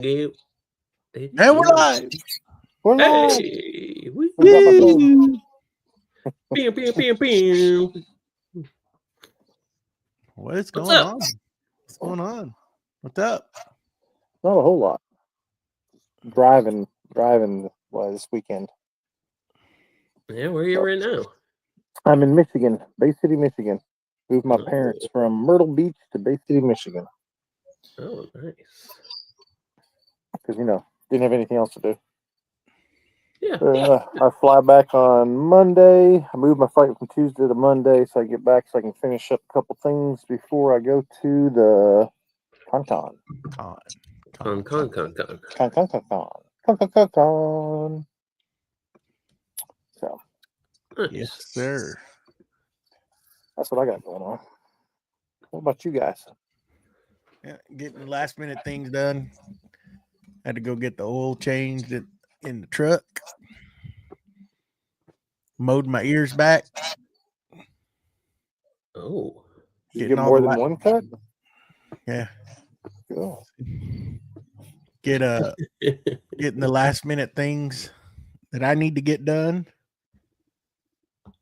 Yeah. And we're live. We're live. Hey. Who's on my phone? Woo. Pew, pew, pew, pew. What is What's going up? on? What's going on? What's up? Not a whole lot. Driving was this weekend. Yeah, where are you right now? I'm in Michigan, Bay City, Michigan. Moved my Oh. parents from Myrtle Beach to Bay City, Michigan. Oh, nice. Because, didn't have anything else to do. Yeah. I fly back on Monday. I moved my flight from Tuesday to Monday so I get back so I can finish up a couple things before I go to the Con. Con. So, Nice. Yes, sir. that's what I got going on. What about you guys? Yeah, getting last minute things done. Had to go get the oil changed in the truck. Mowed my ears back. Oh. Did you Getting get all more the than one cut? Yeah. Cool. Getting the last minute things that I need to get done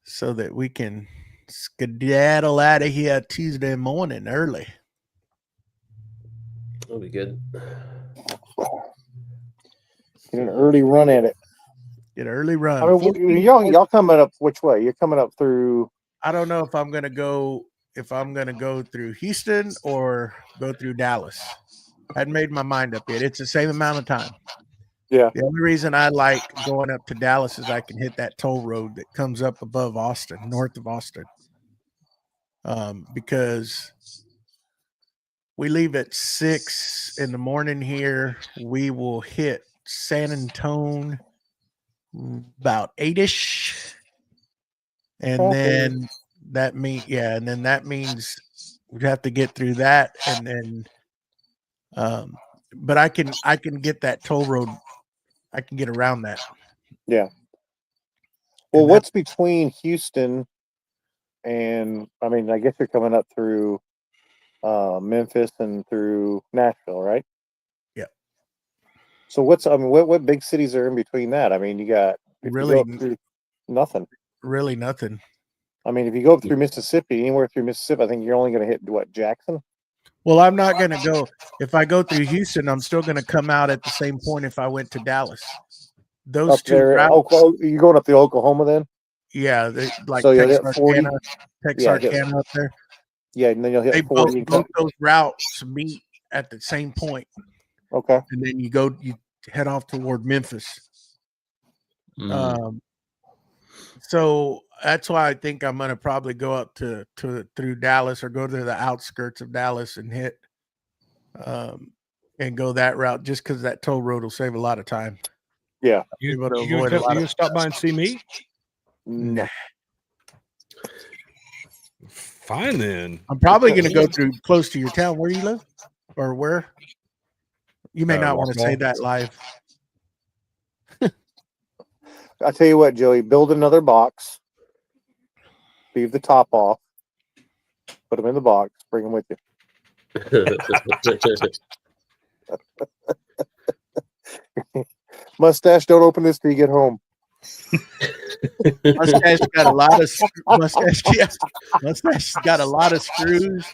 so that we can skedaddle out of here Tuesday morning early. That'll be good. Get an early run at it. Get an early run. I mean, y'all coming up which way? You're coming up through. I don't know if I'm gonna go through Houston or go through Dallas. I hadn't made my mind up yet. It's the same amount of time. Yeah. The only reason I like going up to Dallas is I can hit that toll road that comes up above Austin, north of Austin. Because we leave at 6 a.m. here. We will hit San Antonio about 8-ish. And then that means we have to get through that, and then but I can get that toll road. I can get around that. Yeah. Well, what's between Houston and I guess you're coming up through Memphis and through Nashville, right? Yeah. So what big cities are in between that? I mean, you got really nothing. Really nothing. I mean, if you go up through Mississippi, anywhere through Mississippi, I think you're only going to hit Jackson? Well, I'm not going to go. If I go through Houston, I'm still going to come out at the same point if I went to Dallas. Those up two there, routes. You're going up to Oklahoma then? Yeah, like so you'll hit 40. Texarkana up there. Yeah, and then you'll hit 40. Both those routes meet at the same point. Okay. And then you head off toward Memphis. So that's why I think I'm going to probably go up to through Dallas or go to the outskirts of Dallas and hit and go that route just because that toll road will save a lot of time. Yeah. You gonna stop by and see me? No. Fine then. I'm probably going to go through close to your town. Where you live? Or where? You may not want to say that live. I tell you what, Joey, build another box. Leave the top off. Put them in the box. Bring them with you. Mustache, don't open this till you get home. Mustache got a lot of Mustache got a lot of screws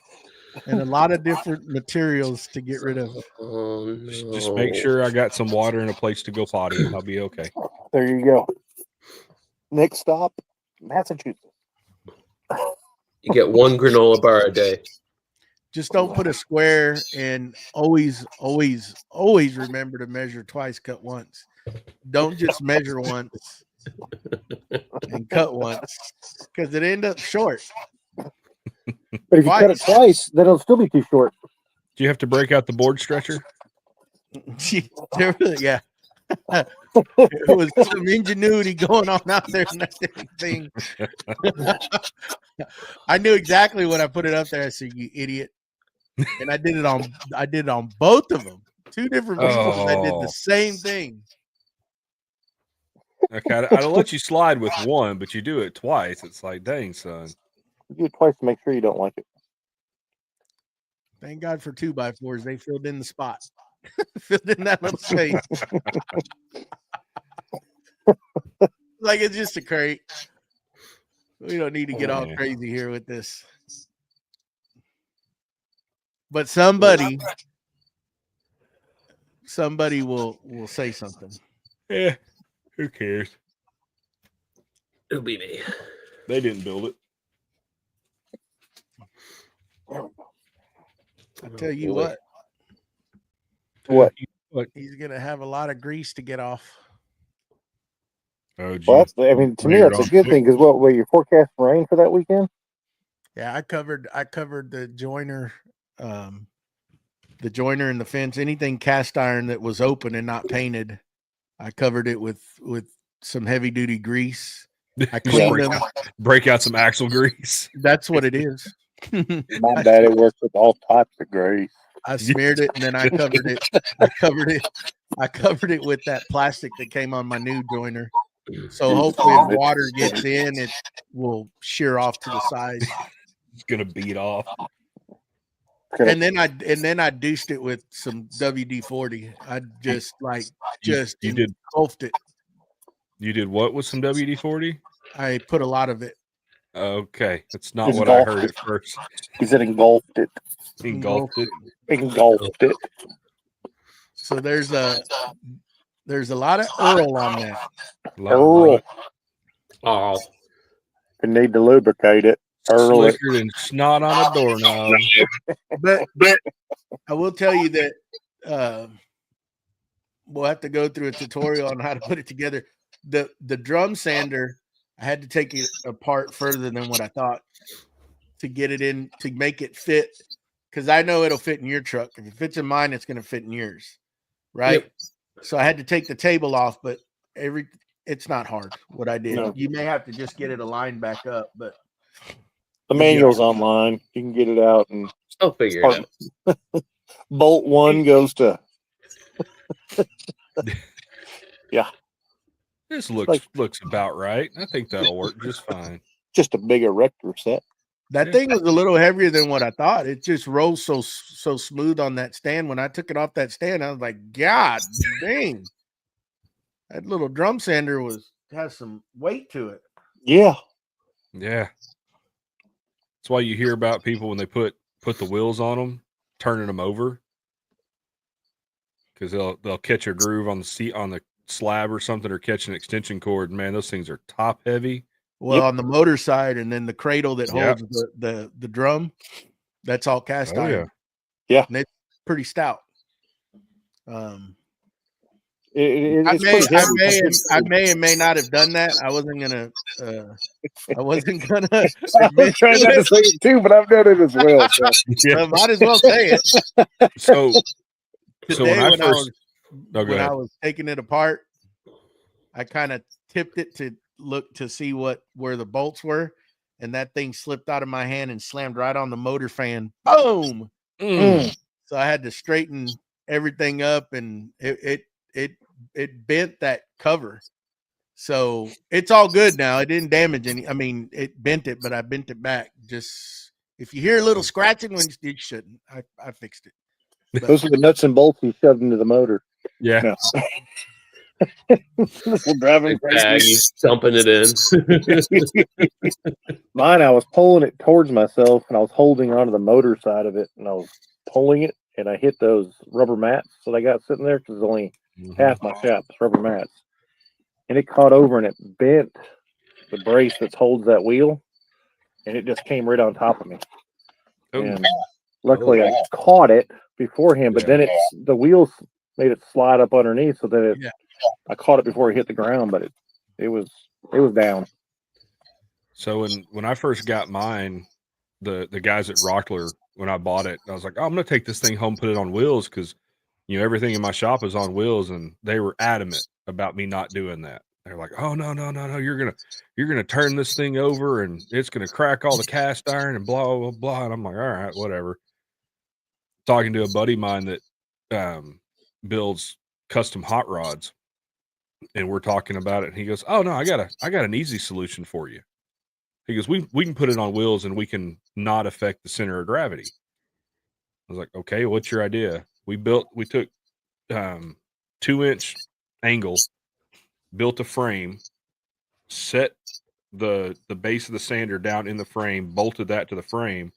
and a lot of different materials to get rid of. Oh, no. Just make sure I got some water and a place to go potty. I'll be okay. There you go. Next stop, Massachusetts. You get one granola bar a day. Just don't put a square, and always remember to measure twice, cut once. Don't just measure once and cut once because it end up short. But if you cut it twice, then it'll still be too short. Do you have to break out the board stretcher? Yeah. It was some ingenuity going on out there in that thing. I knew exactly when I put it up there. I said, "You idiot!" And I did it on both of them. Two different people that did the same thing. Okay, I'll let you slide with one, but you do it twice. It's like, dang, son. You do it twice to make sure you don't like it. Thank God for 2x4s. They filled in the spot. filled in that little space. Like it's just a crate. We don't need to get all Yeah. crazy here with this. But somebody will say something. Yeah. Who cares? It'll be me. They didn't build it. I tell you boy. what, What? he's gonna have a lot of grease to get off. Oh, geez. Well, I mean, to me, Later that's a on. good thing because what your forecast rain for that weekend? Yeah, I covered the joiner, the joiner and the fence. Anything cast iron that was open and not painted, I covered it with some heavy duty grease. I cleaned them. Break out some axle grease. That's what it is. My daddy worked with all types of grease. I smeared it and then I covered it. I covered it with that plastic that came on my new joiner. So hopefully if water gets in, it will shear off to the side. It's gonna beat off. And then I deuced it with some WD-40. I just You did engulfed it. You did what with some WD-40? I put a lot of it. Okay, that's not Engulfed what I heard it. at first. He said engulfed it. Engulfed it. Engulfed it. So there's a lot of Earl on that. Earl. Oh, You need to lubricate it. Earl. Slicker than snot on a doorknob. But I will tell you that we'll have to go through a tutorial on how to put it together. The drum sander, I had to take it apart further than what I thought to get it in, to make it fit, because I know it'll fit in your truck. If it fits in mine, it's going to fit in yours, right? Yep. So I had to take the table off, but it's not hard what I did. No. You may have to just get it aligned back up, but The manual's online. You can get it out and I'll figure it out. bolt one goes to This looks Like- looks about right. I think that'll work just fine. just a big erector set. that Yeah. thing was a little heavier than what I thought. It just rolls so smooth on that stand. When I took it off that stand, I was like, God dang. That little drum sander has some weight to it. Yeah. Yeah. That's why you hear about people when they put the wheels on them, turning them over, because they'll catch a groove on the seat on the slab or something, or catch an extension cord. Man, those things are top heavy. Well, Yep. on the motor side, and then the cradle that Yep. holds the drum, that's all cast Oh, iron. Yeah. And it's pretty stout. It's I pretty heavy. may and may not have done that. I wasn't gonna I was trying not to say it too, but I've done it as well. So. Yeah. might as well say it. So Today when I first, go when ahead. I was taking it apart, I kind of tipped it to look to see where the bolts were, and that thing slipped out of my hand and slammed right on the motor fan. Boom! So I had to straighten everything up, and it bent that cover. So it's all good now. It didn't damage any. I mean, it bent it, but I bent it back. Just if you hear a little scratching, when you shouldn't, I fixed it. Those are the nuts and bolts he shoved into the motor. Yeah. No. We're driving Big bag, crazy. he's dumping it in. Mine, I was pulling it towards myself, and I was holding onto the motor side of it, and I was pulling it, and I hit those rubber mats that I got sitting there, because it's only Mhm. half my shop's rubber mats, and it caught over and it bent the brace that holds that wheel, and it just came right on top of me. Oh, And luckily, I caught it beforehand, but Yeah. then the wheels made it slide up underneath, so that Yeah. I caught it before it hit the ground, but it was down. So when I first got mine, the guys at Rockler, when I bought it, I was like, oh, I'm gonna take this thing home, put it on wheels, because everything in my shop is on wheels, and they were adamant about me not doing that. They're like, oh no, you're gonna turn this thing over and it's gonna crack all the cast iron and blah blah blah. And I'm like, all right, whatever. Talking to a buddy of mine that builds custom hot rods, and we're talking about it, and he goes, oh no, I got an easy solution for you. He goes, we can put it on wheels and we can not affect the center of gravity. I was like, okay, what's your idea? We took 2-inch angle, built a frame, set the base of the sander down in the frame, bolted that to the frame,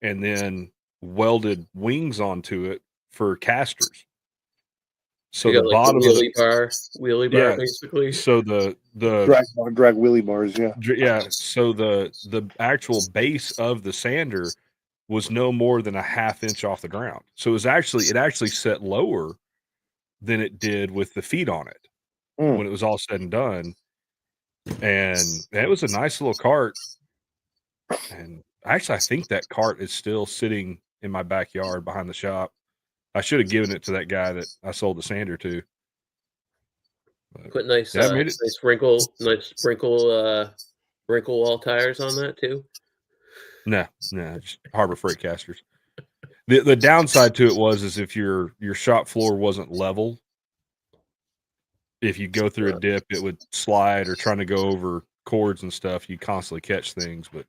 and then welded wings onto it for casters. So You the got like bottom the of the wheelie bar, Yeah. basically. so the drag wheelie bars. Yeah. so the actual base of the sander was no more than a 1/2 inch off the ground. So it actually set lower than it did with the feet on it Mm. when it was all said and done. And it was a nice little cart. And actually, I think that cart is still sitting in my backyard behind the shop. I should have given it to that guy that I sold the sander to. But Put nice, Yeah, I made it. nice wrinkle wall tires on that too. No, just Harbor Freight casters. The downside to it is if your shop floor wasn't level, if you go through a dip, it would slide, or trying to go over cords and stuff, you constantly catch things. But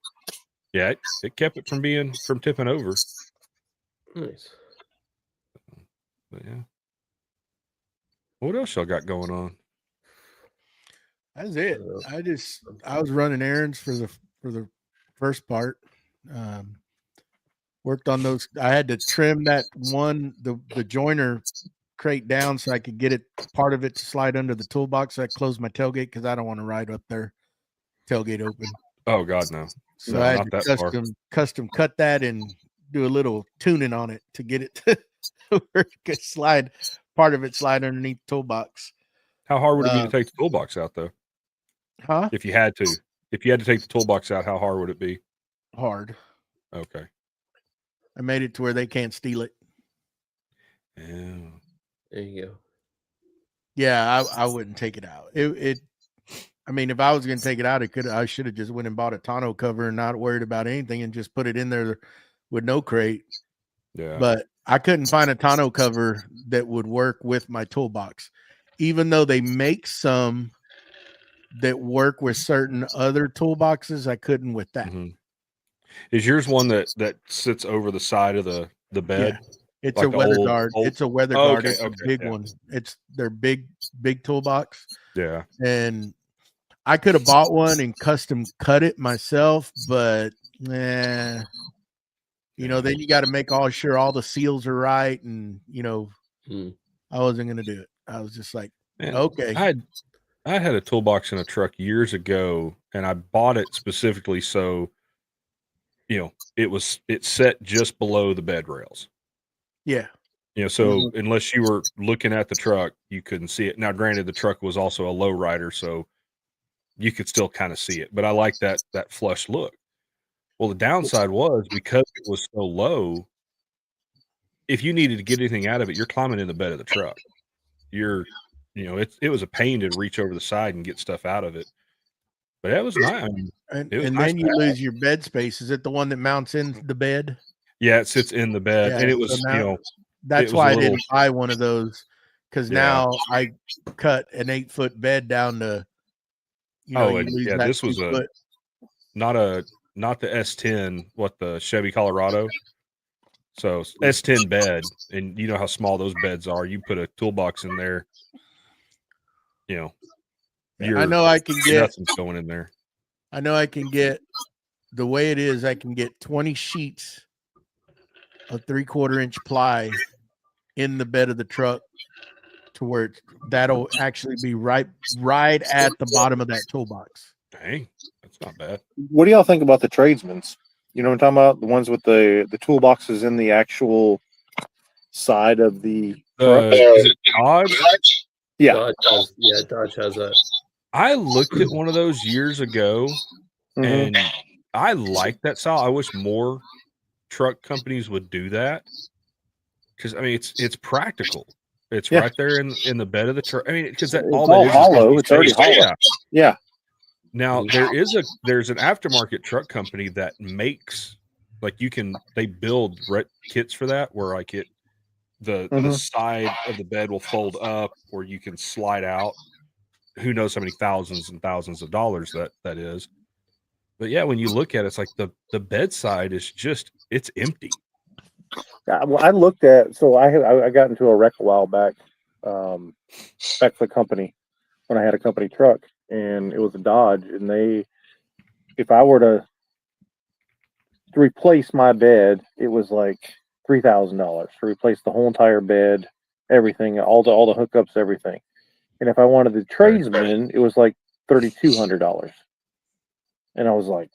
yeah, it kept it from tipping over. Nice. But yeah, what else y'all got going on? That's it. I was running errands for the first part. Worked on those. I had to trim that one, the joiner crate down so I could get it, part of it to slide under the toolbox. So I closed my tailgate because I don't want to ride up there, tailgate open. Oh God, no. So No, I not had that to far. custom cut that and do a little tuning on it to get it to where it could slide, part of it slide underneath the toolbox. How hard would it be to take the toolbox out, though? Huh? If you had to take the toolbox out, how hard would it be? Hard. Okay. I made it to where they can't steal it. Yeah. There you go. Yeah, I wouldn't take it out. I mean, if I was going to take it out, I should have just went and bought a tonneau cover and not worried about anything and just put it in there with no crate. Yeah. But I couldn't find a tonneau cover that would work with my toolbox, even though they make some that work with certain other toolboxes. I couldn't with that. Mm-hmm. Is yours one that sits over the side of the bed? Yeah. It's like a weather old, guard. old? It's a weather Oh, guard. okay, It's a okay, big yeah. one. It's their big toolbox. Yeah. And I could have bought one and custom cut it myself, but then you got to make sure all the seals are right. And, I wasn't going to do it. I was just like, Man, okay. I had a toolbox in a truck years ago, and I bought it specifically so, it set just below the bed rails. Yeah. So unless you were looking at the truck, you couldn't see it. Now, granted, the truck was also a low rider, so you could still kind of see it. But I like that flush look. Well, the downside was because it was so low, if you needed to get anything out of it, you're climbing in the bed of the truck. It was a pain to reach over the side and get stuff out of it. But it was nice. And nice then you lose your bed space. Is it the one that mounts in the bed? Yeah, it sits in the bed, and it was, that's why I didn't buy one of those, because now I cut an 8-foot bed down to, this was not the S10, the Chevy Colorado. So S10 bed, and you know how small those beds are. You put a toolbox in there, I know I can get nothing's going in there. I know I can get, the way it is, I can get 20 sheets of 3/4 inch ply in the bed of the truck to where that'll actually be right at the bottom of that toolbox. Dang, that's not bad. What do y'all think about the tradesmen's? You know what I'm talking about? The ones with the toolboxes in the actual side of the truck? Is it Dodge? Yeah. Dodge has that. I looked at one of those years ago, and I like that style. I wish more truck companies would do that, because it's practical. It's right there in the bed of the truck. I mean, because all that is hollow. It's already hollow. Yeah. Now there's an aftermarket truck company that makes, they build kits for that, where the side of the bed will fold up, or you can slide out. Who knows how many thousands and thousands of dollars that is. But yeah, when you look at it, it's like the bedside is it's empty. Well, I looked at, so I got into a wreck a while back, back for the company when I had a company truck, and it was a Dodge, and if I were to replace my bed, it was like $3,000 to replace the whole entire bed, everything, all the hookups, everything. And if I wanted the tradesman, it was like $3,200. And I was like,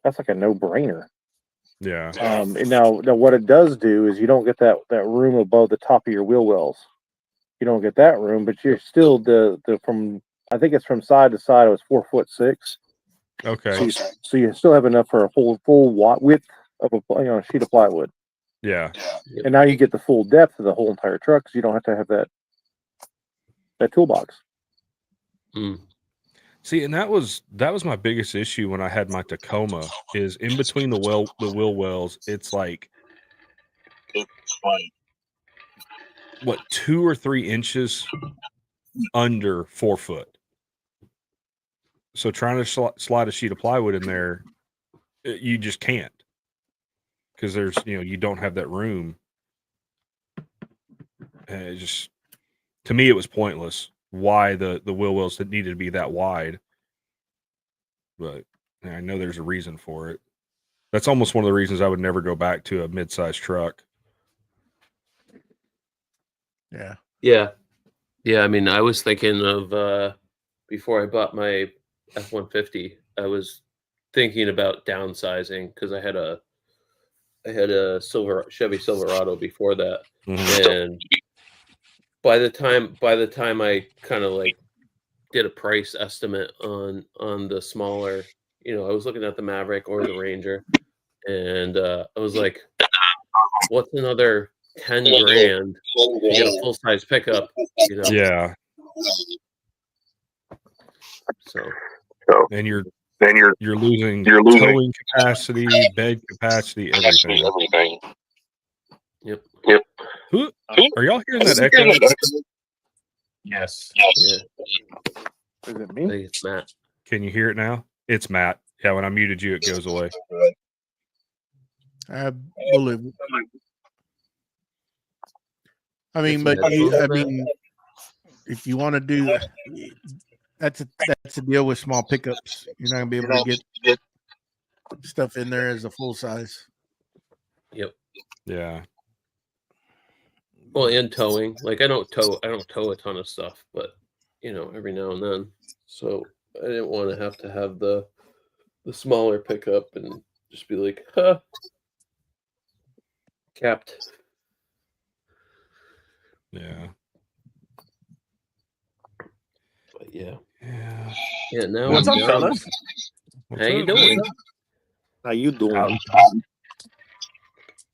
that's like a no-brainer. Yeah. And now what it does do is you don't get that room above the top of your wheel wells. You don't get that room, but you're still from, I think it's from side to side. It was 4'6". Okay. So you still have enough for a full width of a sheet of plywood. Yeah. And now you get the full depth of the whole entire truck, because you don't have to have that toolbox. Mm. See, and that was my biggest issue when I had my Tacoma, is in between the wheel wells, it's like what, 2 or 3 inches under 4 foot. So trying to slide a sheet of plywood in there, you just can't, because there's, you don't have that room. And it just, to me, it was pointless. Why the wheel wells that needed to be that wide, but I know there's a reason for it. That's almost one of the reasons I would never go back to a mid-sized truck. Yeah. Yeah. I mean, I was thinking of before I bought my F-150, I was thinking about downsizing, because I had a Chevy Silverado before that, and by the time I kind of like did a price estimate on the smaller, I was looking at the Maverick or the Ranger, and I was like, what's another 10 grand to get a full size pickup? Yeah. So, and you're losing towing capacity, bed capacity, everything. Yep. Who are y'all hearing that echo? Yes. Yeah. Is it I me? think it's Matt. Can you hear it now? It's Matt. Yeah, when I muted you, it goes away. I believe it. I mean, Get but some headphones, if you want to do, that's a deal with small pickups. You're not gonna be able to get stuff in there as a full size. Yep. Yeah. Well, and towing. Like I don't tow a ton of stuff, but every now and then. So I didn't want to have the smaller pickup and just be like, huh, capped. Yeah. But yeah. Now What's I'm up, down. fellas? How you doing? How you doing?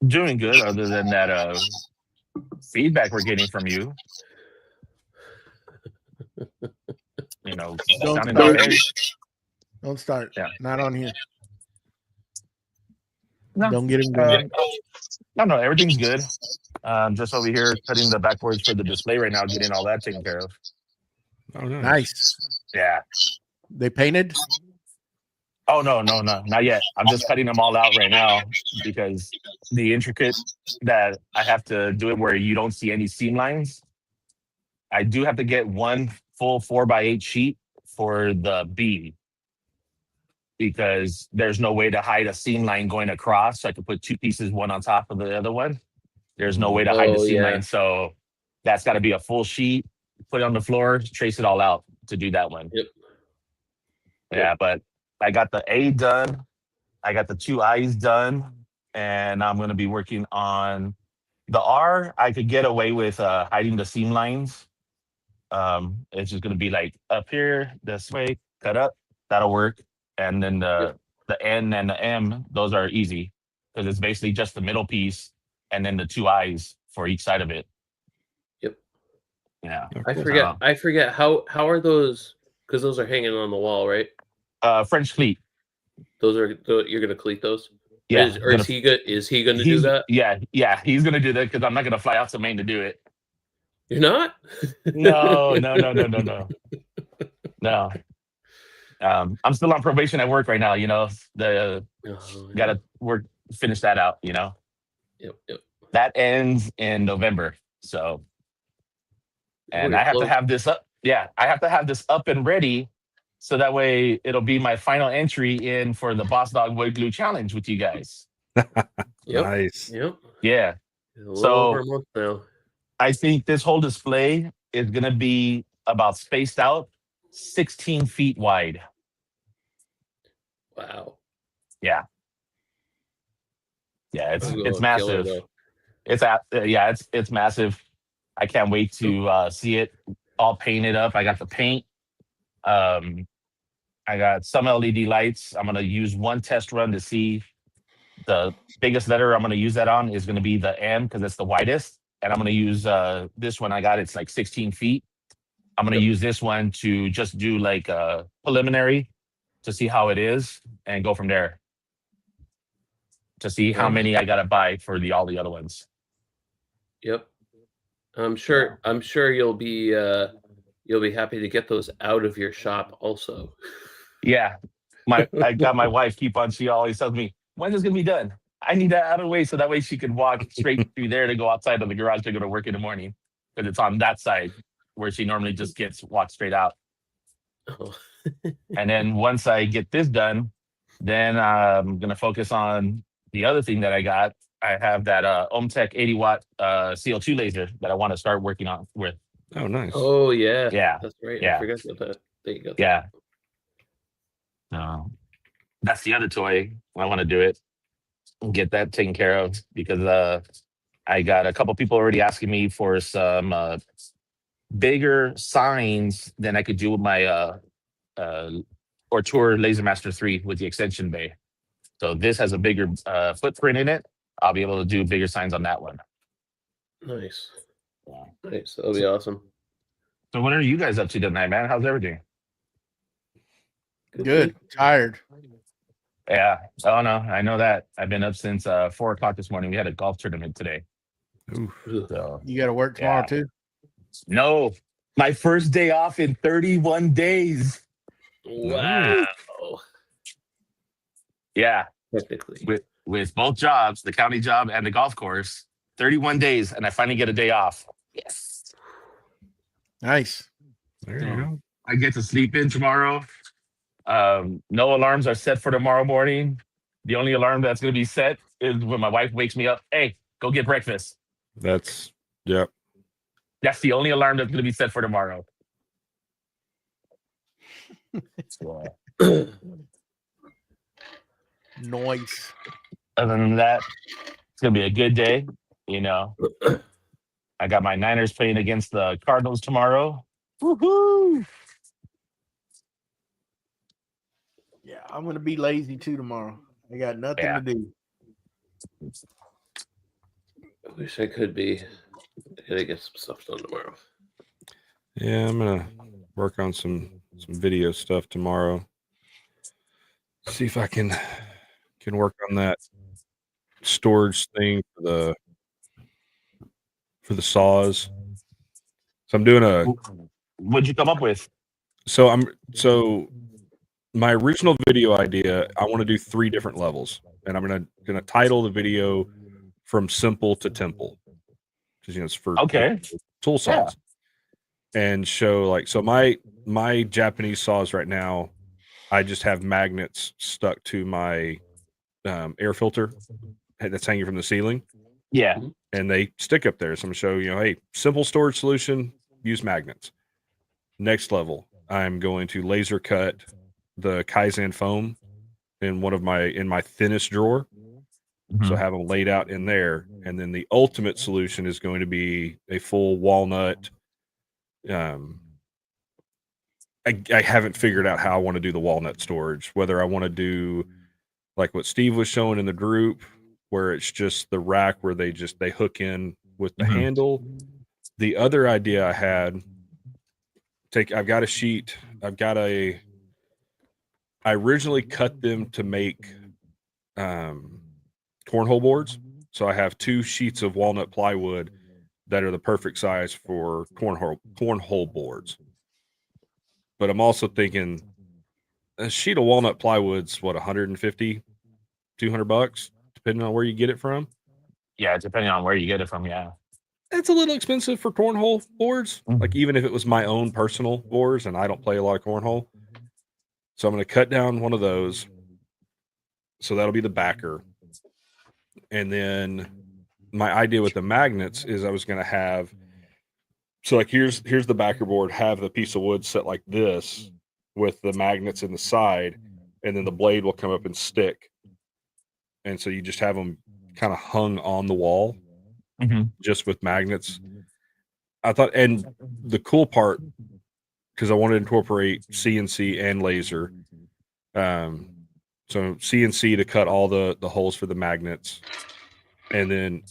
Doing good, other than that feedback we're getting from you. Sounding okay. Don't start. Yeah. Not on here. No. Don't get him going. No, everything's good. Just over here cutting the backboards for the display right now, getting all that taken care of. Oh, nice. Nice. Yeah. They painted? Oh, no, not yet. I'm just cutting them all out right now because the intricate that I have to do it where you don't see any seam lines. I do have to get one full 4x8 sheet for the beam because there's no way to hide a seam line going across. So I could put two pieces, one on top of the other one. There's no way to hide the seam line. So that's got to be a full sheet, put it on the floor, trace it all out to do that one. Yep. Yeah, but I got the A done. I got the 2 I's done. And I'm going to be working on the R. I could get away with hiding the seam lines. It's just going to be like up here, this way, cut up. That'll work. And then the N and the M, those are easy because it's basically just the middle piece and then the 2 I's for each side of it. Yep. Yeah. I forget how are those, because those are hanging on the wall, right? French cleat. Those are you're gonna cleat those? Yeah. Is he good? Is he gonna do that? Yeah, he's gonna do that because I'm not gonna fly out to Maine to do it. You're not? No. No. I'm still on probation at work right now, gotta finish that out, Yep. That ends in November. So, and you're I have to close. have this up. Yeah, I have to have this up and ready, so that way it'll be my final entry in for the Boss Dog Wood Glue Challenge with you guys. Yep. Nice. Yep. Yeah. A little So over a month now. I think this whole display is gonna be about spaced out 16 feet wide. Wow. Yeah. Yeah, That's gonna it's look killer, massive. though. It's massive. I can't wait to see it all painted up. I got the paint. I got some LED lights. I'm gonna use one test run to see the biggest letter I'm gonna use that on is gonna be the M because it's the widest. And I'm gonna use this one I got. It's like 16 feet. I'm gonna Yep. use this one to just do like a preliminary to see how it is and go from there. To see how Nice. many I gotta buy for all the other ones. Yep. I'm sure you'll be happy to get those out of your shop also. Yeah. I got my wife she always tells me, when's this gonna be done? I need that out of the way so that way she can walk straight through there to go outside of the garage to go to work in the morning. Because it's on that side where she normally just walked straight out. Oh. And then once I get this done, then I'm gonna focus on the other thing that I got. I have that Ohmtech 80-watt CO2 laser that I want to start working on with. Oh, nice. Oh yeah. Yeah. That's right. Yeah. I forgot about that. There you go. Yeah. That's the other toy. I want to do it and get that taken care of because I got a couple people already asking me for some bigger signs than I could do with my Ortur LaserMaster 3 with the extension bay. So this has a bigger footprint in it. I'll be able to do bigger signs on that one. Nice. Yeah. Nice. That'll be awesome. So what are you guys up to tonight, man? How's everything? Good. Tired. Yeah. Oh no, I know that. I've been up since 4 o'clock this morning. We had a golf tournament today. Oof. So You got to work tomorrow too. no, my first day off in 31 days. Wow. Yeah. Technically. With both jobs, the county job and the golf course, 31 days, and I finally get a day off. Yes. Nice. There you go. I get to sleep in tomorrow. No alarms are set for tomorrow morning. The only alarm that's going to be set is when my wife wakes me up. Hey, go get breakfast. That's, yep. That's the only alarm that's going to be set for tomorrow. Noise. Other than that, it's going to be a good day. You know, I got my Niners playing against the Cardinals tomorrow. Woohoo! Yeah, I'm gonna be lazy too tomorrow. I got nothing to do. I wish I could be. I gotta get some stuff done tomorrow. Yeah, I'm gonna work on some video stuff tomorrow. See if I can work on that storage thing for the saws. So I'm doing What'd you come up with? So my original video idea, I want to do 3 different levels, and I'm gonna title the video From Simple to Temple, because it's for tool saws, and show like so my Japanese saws right now, I just have magnets stuck to my air filter that's hanging from the ceiling. Yeah, and they stick up there. So I'm gonna show hey, simple storage solution, use magnets. Next level, I'm going to laser cut the Kaizen foam in my thinnest drawer. So have them laid out in there. And then the ultimate solution is going to be a full walnut. I haven't figured out how I want to do the walnut storage, whether I want to do like what Steve was showing in the group, where it's just the rack where they hook in with the handle. The other idea I had, I've got a sheet. I originally cut them to make cornhole boards. So I have 2 sheets of walnut plywood that are the perfect size for cornhole boards. But I'm also thinking a sheet of walnut plywood's what, $150, $200, depending on where you get it from. Yeah, depending on where you get it from. Yeah. It's a little expensive for cornhole boards. Mhm. Like even if it was my own personal boards, and I don't play a lot of cornhole, so I'm going to cut down one of those. So that'll be the backer, and then my idea with the magnets is I was going to have. So like here's the backer board, have the piece of wood set like this with the magnets in the side, and then the blade will come up and stick. And so you just have them kind of hung on the wall Mhm. just with magnets. I thought, and the cool part, because I wanted to incorporate CNC and laser. So CNC to cut all the holes for the magnets, and then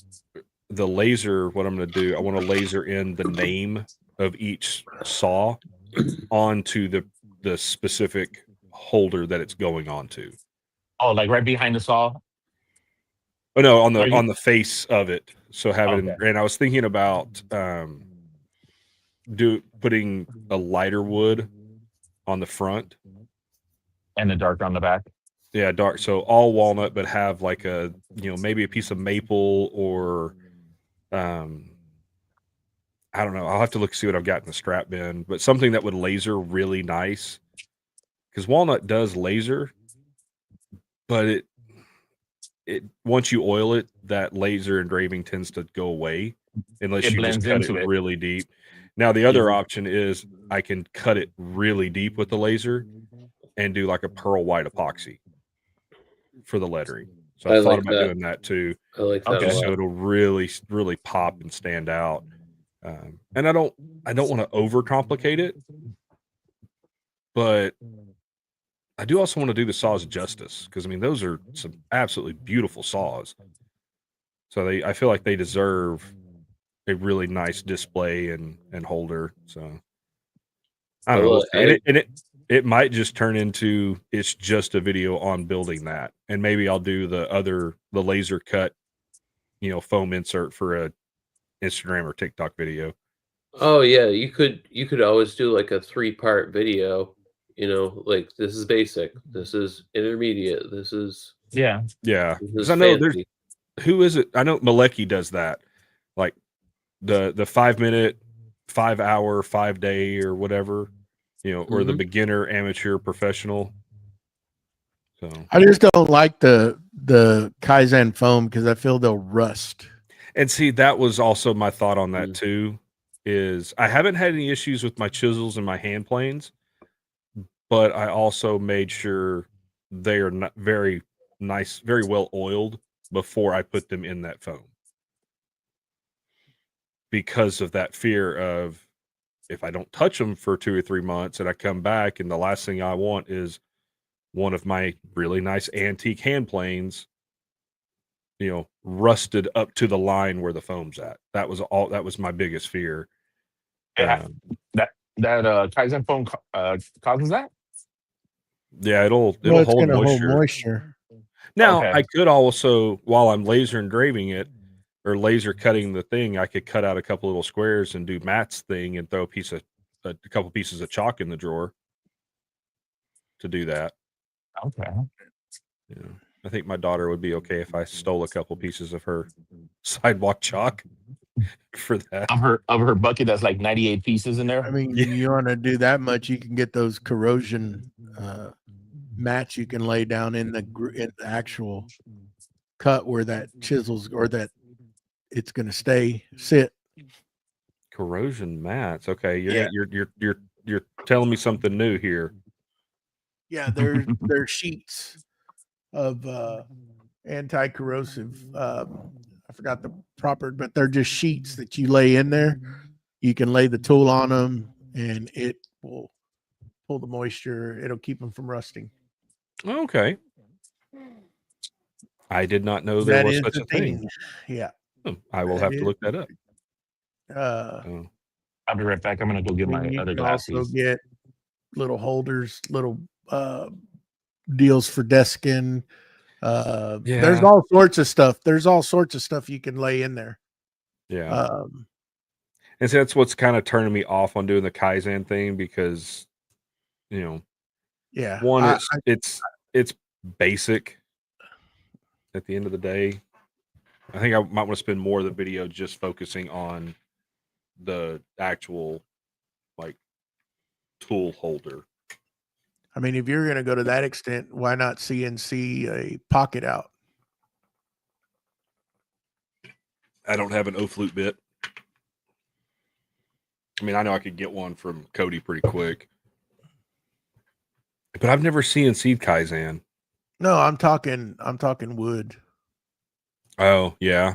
the laser, what I'm going to do, I want to laser in the name of each saw onto the specific holder that it's going onto. Oh, like right behind the saw. Oh no, on Are you- the face of it. So have it in, Okay. and I was thinking about putting a lighter wood on the front. And the dark on the back. Yeah, dark. So all walnut, but have like a, maybe a piece of maple or I don't know. I'll have to look see what I've got in the strap bin, but something that would laser really nice. Because walnut does laser, but it once you oil it, that laser engraving tends to go away unless It you just blends cut it into it. really deep. Now the other Mhm. option is I can cut it really deep with the laser and do like a pearl white epoxy for the lettering. So I I thought like about that. doing that too, I like that Okay. a just so lot. it'll really, really pop and stand out. And I don't want to overcomplicate it, but I do also want to do the saws justice because I mean those are some absolutely beautiful saws. So I feel like they deserve a really nice display and holder. So I don't know. We'll see. And it might just turn into it's just a video on building that, and maybe I'll do the laser cut, foam insert for a Instagram or TikTok video. Oh yeah, you could always do like a 3-part video, like this is basic, this is intermediate, this is Yeah. Yeah, this because is I know there's fancy. who is it? I know Malecki does that, like the 5-minute, 5-hour, 5-day or whatever, or the Mhm. beginner, amateur, professional. So I just don't like the Kaizen foam because I feel they'll rust. and see that was also my thought on that Mm. too. Is I haven't had any issues with my chisels and my hand planes, but I also made sure they are not very nice, very well oiled before I put them in that foam. Because of that fear of if I don't touch them for 2 or 3 months and I come back and the last thing I want is one of my really nice antique hand planes, rusted up to the line where the foam's at. That was my biggest fear. Yeah. That Kaizen foam causes that. Yeah, it'll Well, it's hold going to hold moisture. moisture. Now, Okay. I could also, while I'm laser engraving it or laser cutting the thing, I could cut out a couple little squares and do Matt's thing and throw a couple pieces of chalk in the drawer to do that. Okay. I think my daughter would be okay if I stole a couple pieces of her sidewalk chalk for that. Of her bucket that's like 98 pieces in there. I mean, Yeah. you want to do that much, you can get those corrosion mats you can lay down in the actual cut where that chisels or that it's going to sit. Corrosion mats. Okay, Yeah. you're telling me something new here. Yeah, they're sheets of anti-corrosive. I forgot the proper, but they're just sheets that you lay in there. You can lay the tool on them, and it will pull the moisture. It'll keep them from rusting. Okay. I did not know there That was is such the a thing. Yeah. I will That have to is- look that up. Uh, I'll be right back. I'm gonna go get my you other can also glasses. get little holders, little deals for desking. There's Yeah. all sorts of stuff. There's all sorts of stuff you can lay in there. Yeah. And so that's what's kind of turning me off on doing the Kaizen thing because, Yeah. one, it's basic at the end of the day. I think I might want to spend more of the video just focusing on the actual like tool holder. I mean, if you're going to go to that extent, why not CNC a pocket out? I don't have an O-flute bit. I mean, I know I could get one from Cody pretty quick, but I've never CNC'd Kaizen. No, I'm talking wood. Oh yeah,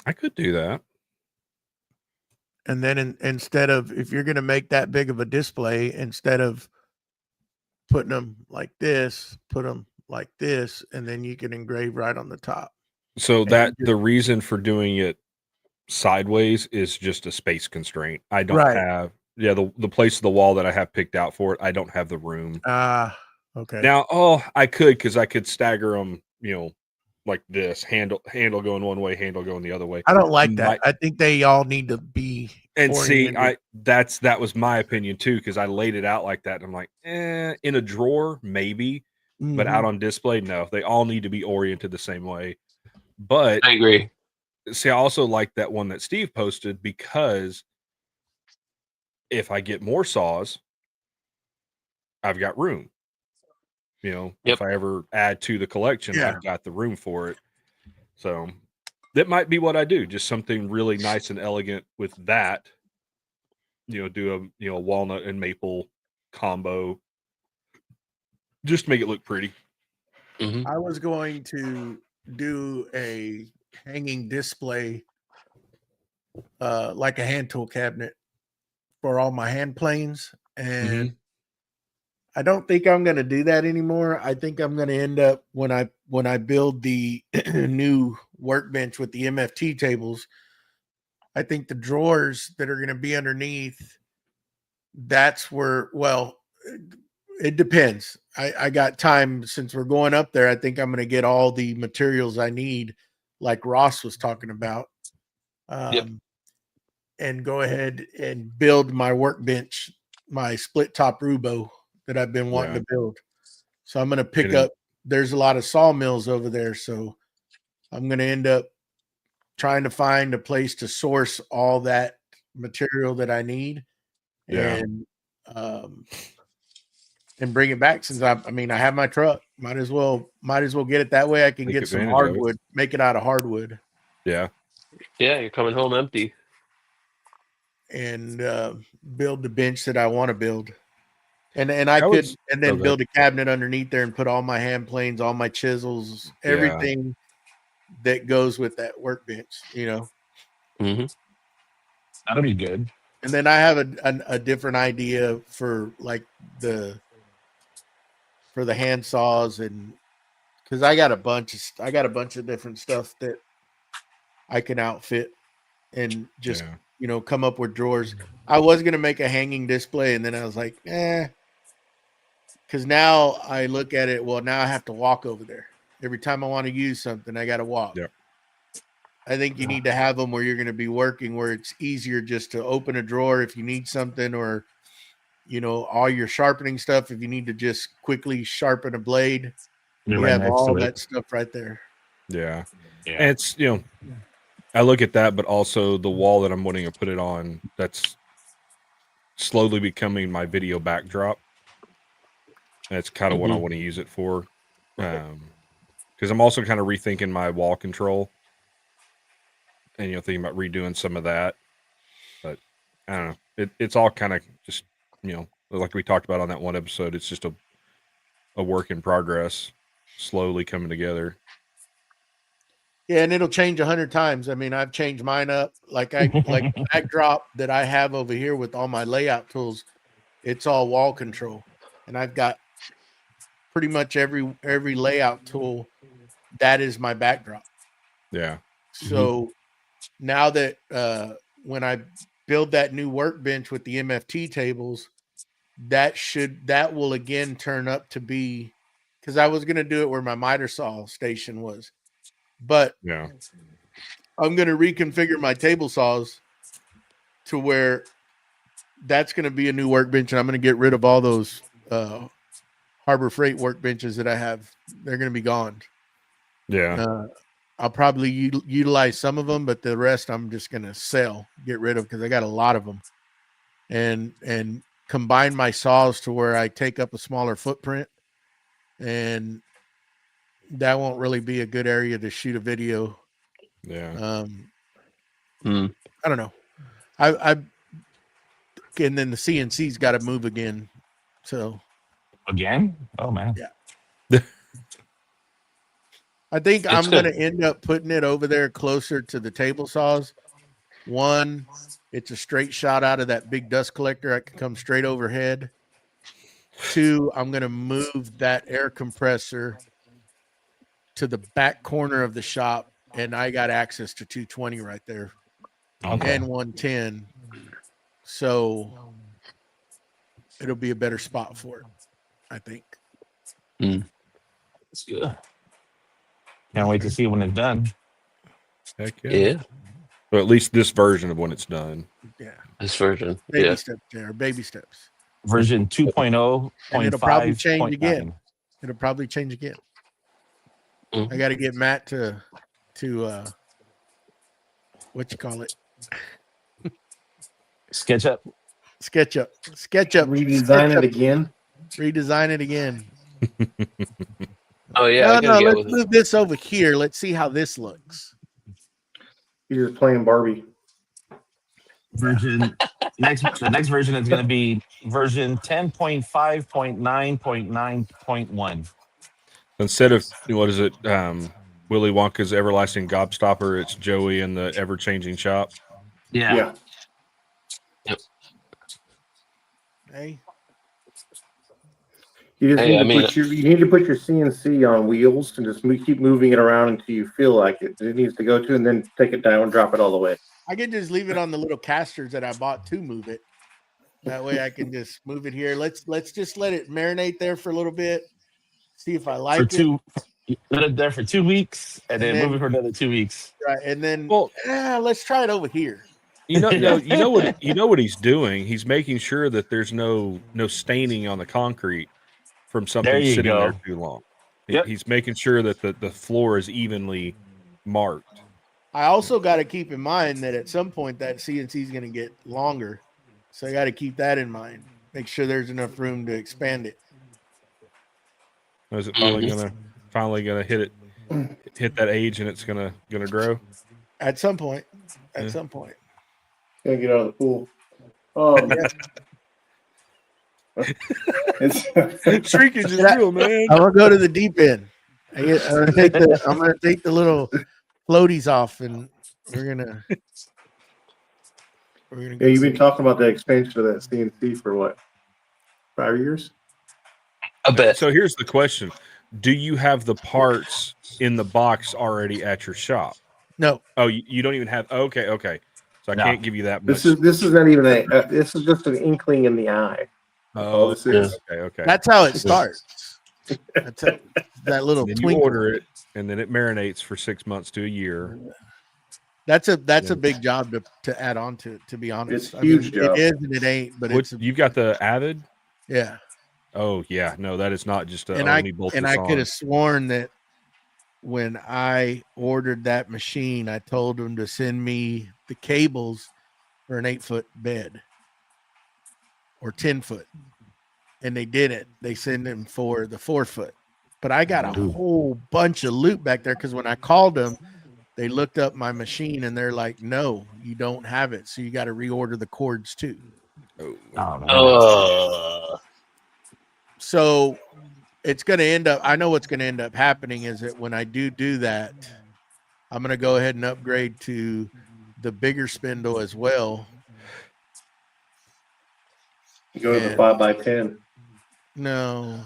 I could do that. And then instead of, if you're going to make that big of a display, instead of putting them like this, put them like this, and then you can engrave right on the top. So And that you the reason for doing it sideways is just a space constraint. I don't Right. have the place of the wall that I have picked out for it. I don't have the room. Okay. Now, I could, because I could stagger them, like this, handle going one way, handle going the other way. I don't like that. I think they all need to be And see, oriented. that was my opinion too, because I laid it out like that. And I'm like, in a drawer, maybe, but out Mhm. on display, no. They all need to be oriented the same way. But I agree. see, I also like that one that Steve posted, because if I get more saws, I've got room. Yep. If I ever add to the collection, Yeah. I've got the room for it. So that might be what I do. Just something really nice and elegant with that. Do a walnut and maple combo. Just to make it look pretty. Mhm. I was going to do a hanging display, like a hand tool cabinet for all my hand planes. And I don't think I'm going to do that anymore. I think I'm going to end up, when I build the new workbench with the MFT tables, I think the drawers that are going to be underneath, that's where, well, it depends. I got time since we're going up there. I think I'm going to get all the materials I need, like Ross was talking about, Yep. and go ahead and build my workbench, my split top Rubo that I've been wanting Yeah. to build. So I'm going to pick And then- up, there's a lot of sawmills over there. So I'm going to end up trying to find a place to source all that material that I need. Yeah. And bring it back, since I have my truck. Might as well get it that way. I can Take get some advantage of it. hardwood, make it out of hardwood, Yeah. Yeah, you're coming home empty. and build the bench that I want to build. And I I could, was- and then okay. build a cabinet underneath there and put all my hand planes, all my chisels, Yeah. everything that goes with that workbench, Mhm. That'll be good. And then I have a different idea for like the hand saws, and because I got a bunch of different stuff that I can outfit and just Yeah. come up with drawers. I was gonna make a hanging display, and then I was like, because now I look at it. Well, now I have to walk over there every time I want to use something. I got to walk. Yep. I think you need to have them where you're going to be working, where it's easier just to open a drawer if you need something, or all your sharpening stuff. If you need to just quickly sharpen a blade, You're you right have next all to that it. stuff right there. Yeah. Yeah. And it's, I look at that, but also the wall that I'm wanting to put it on, that's slowly becoming my video backdrop. That's kind of what I want to use it for. Because I'm also kind of rethinking my wall control, and thinking about redoing some of that. But I don't know. It's all kind of just like we talked about on that one episode. It's just a work in progress, slowly coming together. Yeah, and it'll change 100 times. I mean, I've changed mine up. Like the backdrop that I have over here with all my layout tools, it's all wall control, and I've got pretty much every layout tool that is my backdrop. Yeah. So now that when I build that new workbench with the MFT tables, that will again turn up to be, because I was going to do it where my miter saw station was, but Yeah. I'm going to reconfigure my table saws to where that's going to be a new workbench, and I'm going to get rid of all those Harbor Freight workbenches that I have. They're going to be gone. Yeah. I'll probably utilize some of them, but the rest I'm just gonna sell, get rid of, because I got a lot of them, and combine my saws to where I take up a smaller footprint, and that won't really be a good area to shoot a video. Yeah. I don't know. I and then the CNC's got to move again. So Again? Oh man. Yeah. I think It's I'm going good. to end up putting it over there closer to the table saws. One, it's a straight shot out of that big dust collector. I can come straight overhead. Two, I'm going to move that air compressor to the back corner of the shop, and I got access to 220 right there Okay. and 110. So it'll be a better spot for it, I think. It's good. Can't wait to see when it's done. Heck yeah. Yeah, Or at least this version of when it's done. Yeah. this version. Baby Yeah. steps there, baby steps. Version 2.0. And it'll probably change again. It'll probably change again. Mhm. I got to get Matt to what you call it? SketchUp. SketchUp. Redesign SketchUp. it again. Redesign it again. Oh yeah, I No, gotta get let's with it. move this over here. Let's see how this looks. You're just playing Barbie. Version the next version is going to be version 10.5.9.9.1. Instead of what is it? Willy Wonka's everlasting gobstopper, it's Joey in the ever changing shop. Yeah. Hey, You just Hey, need I to mean- you need to put your CNC on wheels and just keep moving it around until you feel like it needs to go to, and then take it down and drop it all the way. I can just leave it on the little casters that I bought to move it. That way I can just move it here. Let's just let it marinate there for a little bit. See if I like it. Let it there for 2 weeks and then And then- move it for another 2 weeks. Right. And then Well, let's try it over here. you know what he's doing. He's making sure that there's no staining on the concrete from There something you sitting go. there too long. Yep. He's making sure that the floor is evenly marked. I also got to keep in mind that at some point that CNC is going to get longer. So I got to keep that in mind. Make sure there's enough room to expand it. Is it finally gonna hit that age and it's gonna grow? At some point. Yeah. Some point. Gotta get out of the pool. It's Shrinkage is Yeah. real, man. I'm gonna go to the deep end. I'm gonna take the little floaties off, and we're gonna. yeah, you've been talking about the expansion of that CNC for what? 5 years? A bit. So here's the question: do you have the parts in the box already at your shop? No, Oh, you don't even have. Okay. So I No. can't give you that much. This is not even this is just an inkling in the eye. Oh, this is. okay. that's how it starts. That's that little And then you twinkle. order it, and then it marinates for 6 months to a year. That's a Yeah. big job to add on to be honest. It's a huge job. It is and it ain't, but What, it's you've got the Avid? yeah. Oh yeah, no, that is not just a And let I me bolt and this I on. could have sworn that when I ordered that machine, I told them to send me the cables for an 8-foot bed or 10-foot, and they didn't. They send them for the 4-foot. But I got a whole bunch of loot back there because when I called them, they looked up my machine and they're like, "No, you don't have it, so you got to reorder the cords too." Oh, man. So it's going to end up, I know what's going to end up happening is that when I do that, I'm going to go ahead and upgrade to the bigger spindle as well. Go to the Yeah. 5x10. No,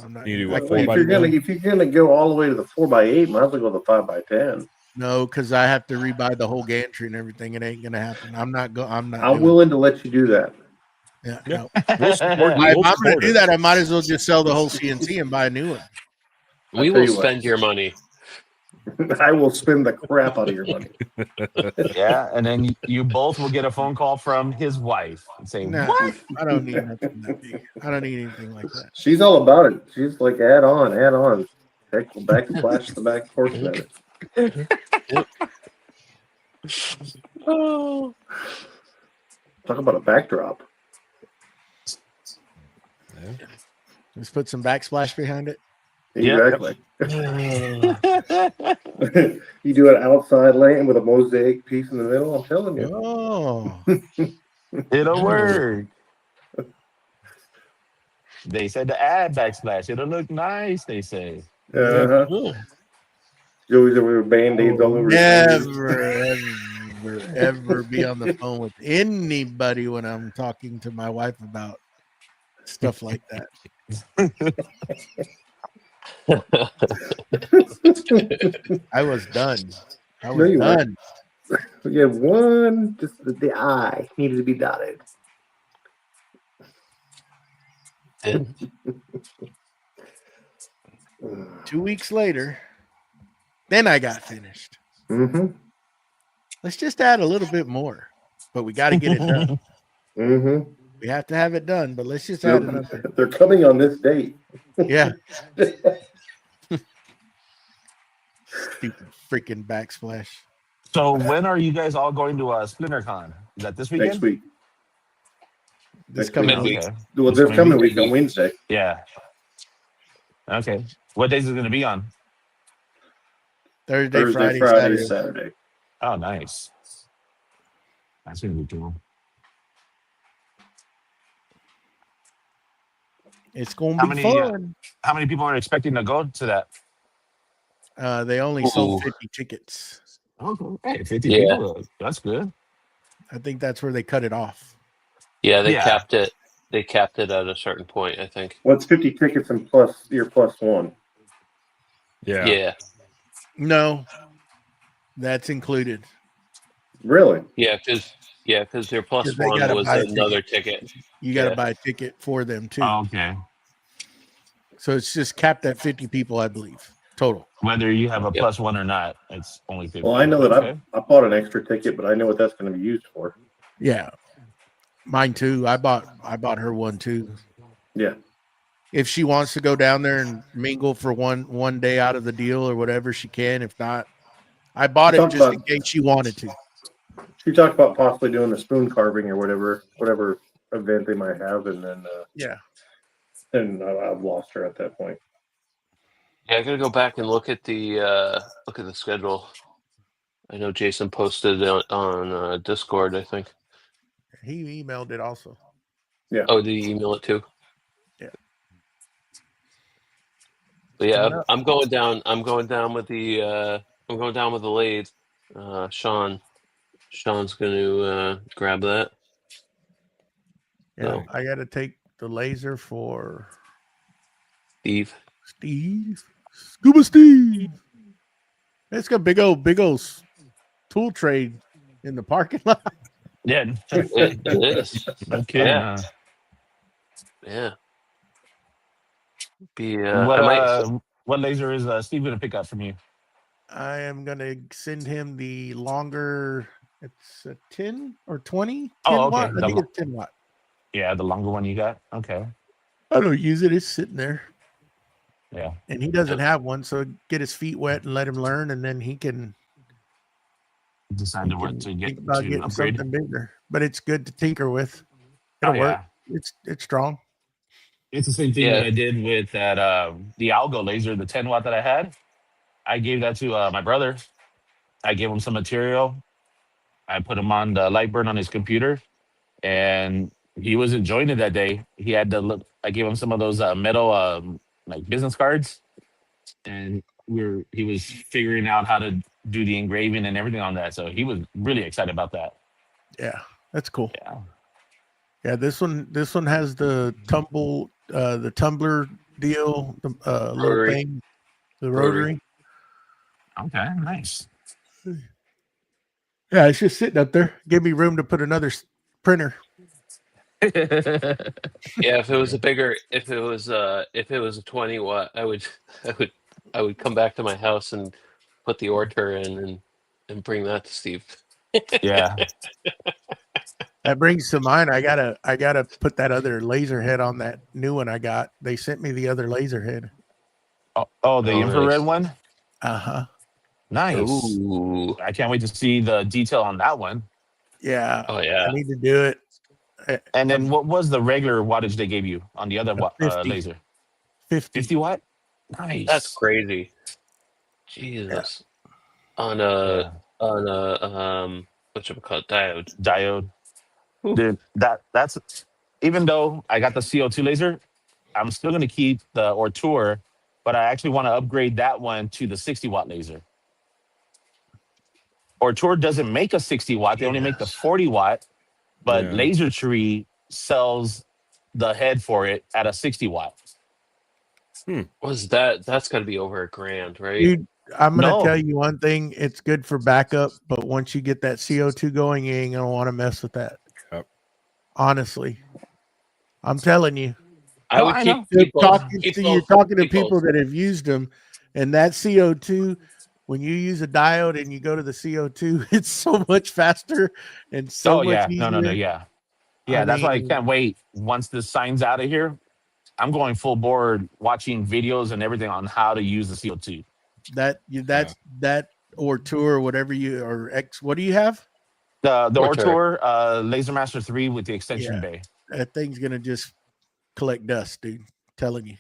I'm not. You do I what, can't- 4x10? If you're gonna go all the way to the 4x8, might as well go to the 5x10. No, because I have to rebuy the whole gantry and everything. It ain't going to happen. I'm not. I'm doing willing to let you do that. it. Yeah. No. We'll support you. If We'll I'm going to support do it. that, I might as well just sell the whole CNC and buy a new one. We I'll tell will you what. spend your money. I will spend the crap out of your money. Yeah, and then you both will get a phone call from his wife and say, No, "What? I don't need nothing that big. I don't need anything like that. She's all about it. She's like, add on, add on. Heck, we'll backsplash the back portion of it. Oh. Talk about a backdrop. Let's put some backsplash behind it. Exactly. You do an outside lane with a mosaic piece in the middle. I'm telling you. Oh, It'll work. They said to add backsplash. It'll look nice, they say. Uh-huh. Joey's over with band-aids all over his face. ever be on the phone with anybody when I'm talking to my wife about stuff like that. I was done. I No, was you weren't. done. We have one, just the I needed to be dotted. 2 weeks later, then I got finished. Mm-hmm. Let's just add a little bit more, but we got to get it done. Mm-hmm. We have to have it done, but let's just add another. They're coming on this date. Yeah. Stupid freaking backsplash. So when are you guys all going to SplinterCon? Is that this weekend? Next week. This Next coming week. week. Okay. Well, This this coming week on Wednesday. Yeah. Okay. What days is it going to be on? Thursday, Thursday, Friday, Friday, Saturday. Saturday. Oh, nice. That's going to be cool. It's going How to be many, fun. How many people are expecting to go to that? They only sold 50 tickets. Okay. Hey, 50 Yeah. people. That's good. I think that's where they cut it off. Yeah, they Yeah. capped it. They capped it at a certain point, I think. What's 50 tickets and plus your plus one? Yeah. No, that's included. Really? Yeah, because their plus 'Cause they one gotta was buy a another ticket. You got to Yeah. buy a ticket for them too. Oh, okay. So it's just capped at 50 people, I believe, total. Whether you have a Yep. plus one or not, it's only 50. Well, I know that Okay. I bought an extra ticket, but I know what that's going to be used for. Yeah, mine too. I bought her one too. Yeah. If she wants to go down there and mingle for one day out of the deal or whatever, she can. If not, I bought it Talk just in about- case she wanted to. She talked about possibly doing the spoon carving or whatever event they might have, and then Yeah. and I've lost her at that point. Yeah, I gotta go back and look at the schedule. I know Jason posted it on Discord, I think. He emailed it also. Oh, did you email it too? Yeah. But yeah, coming up. I'm going down. I'm going down with the lathe. Sean's going to grab that. Yeah, So. I got to take the laser for Steve. Scuba Steve. It's got big old tool trade in the parking lot. Yeah. It is. No kidding. Yeah. Huh? Yeah. What laser is Steve going to pick up from you? I am gonna send him the longer. It's a 10 or 20. 10 Oh, okay. watt. I think it's 10 watt. Yeah, the longer one you got. Okay. I don't use it. It's sitting there, Yeah. and he doesn't have one. So get his feet wet and let him learn, and then he can Decide to what to think get about to getting upgrade. something bigger. But it's good to tinker with. Oh, It'll work. yeah. It's strong. It's the same thing that I did with that the Algo laser, the 10 watt that I had. I gave that to my brother. I gave him some material. I put him on the Lightburn on his computer, and he was enjoying it that day. He had to look. I gave him some of those metal like business cards, and he was figuring out how to do the engraving and everything on that. So he was really excited about that. Yeah, that's cool. Yeah. Yeah, this one has the tumbler deal, the little Rotary. thing, the rotary. Okay. Nice. Yeah, it's just sitting up there. Give me room to put another printer. Yeah, if it was a 20 watt, I would come back to my house and put the Orter in and bring that to Steve. Yeah. That brings to mind. I gotta put that other laser head on that new one I got. They sent me the other laser head. Oh, the Oh, infrared nice. one. Uh-huh. Nice. Ooh. I can't wait to see the detail on that one. Yeah. Oh yeah. I need to do it. And then what was the regular wattage they gave you on the other 50. laser? 50. 50 watt. Nice. That's crazy. Jesus. On a whatchamacallit, diode. Ooh. Dude, that's even though I got the CO2 laser, I'm still gonna keep the Ortur, but I actually want to upgrade that one to the 60 watt laser. Ortur doesn't make a 60 watt; they only make the 40 watt. But Yeah. Laser Tree sells the head for it at a 60 watt. Was that's got to be over $1,000, right? Dude, I'm gonna No. tell you one thing. It's good for backup, but once you get that CO2 going, you ain't gonna want to mess with that. Yep. Honestly, I'm telling you. I would I keep know. You're people. talking keep to, those- you're talking to keep those. people that have used them, and that CO2. When you use a diode and you go to the CO2, it's so much faster and so Oh much yeah, easier. no, yeah. I That's why I mean- can't wait. Once this sign's out of here, I'm going full board watching videos and everything on how to use the CO2. That or tour, whatever you or X. What do you have? The Ortur. Ortur Laser Master 3 with the extension Yeah. bay. That thing's gonna just collect dust, dude. telling you.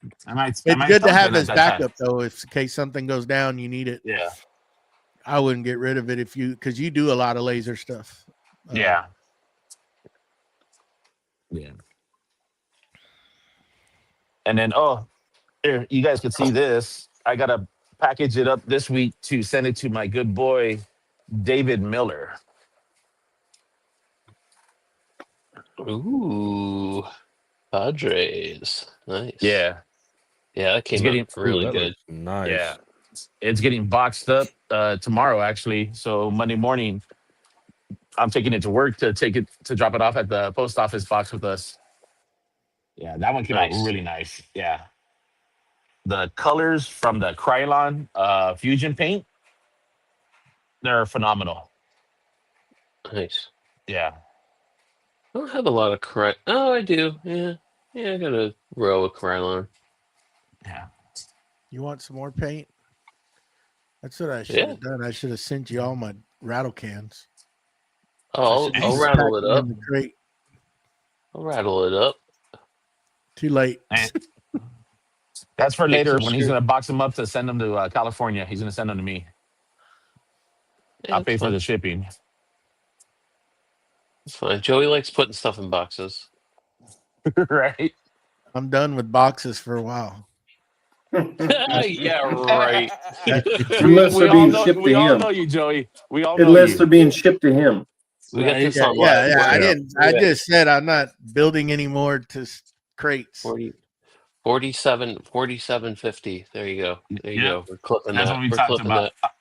It's It's good to have as backup though, if in case something goes down, you need it. Yeah. I wouldn't get rid of it because you do a lot of laser stuff. Yeah. And then here, you guys could see this. I gotta package it up this week to send it to my good boy David Miller. Ooh. Padres. Nice. Yeah. Yeah, that came getting- out really Ooh, that good. looks Nice. Yeah. It's getting boxed up tomorrow, actually. So Monday morning, I'm taking it to work to drop it off at the post office box with us. Yeah, that one came out Nice. really nice. Yeah. The colors from the Krylon Fusion paint, they're phenomenal. Nice. Yeah. I don't have a lot of Oh, I do. Yeah. Yeah, I got a row of Krylon. Yeah. You want some more paint? That's what I should Yeah. have done. I should have sent you all my rattle cans. Oh, I should I'll just rattle pack it them up. in the crate. I'll rattle it up. Too late. That's for Get later some when he's scoop. going to box them up to send them to California. He's going to send them to me. Yeah, I'll pay that's for fine. the shipping. It's fine. Joey likes putting stuff in boxes. Right? I'm done with boxes for a while. Yeah, right. Unless they're being shipped we to all him. know you, Joey. We all know Unless you. they're being shipped to him. We got Right? this Yeah, on yeah, live. yeah. I Yeah. didn't. I just said I'm not building any more to crates. 47.50. There you go. There you Yeah. go. We're clipping That's that. what we We're talked clipping about. that.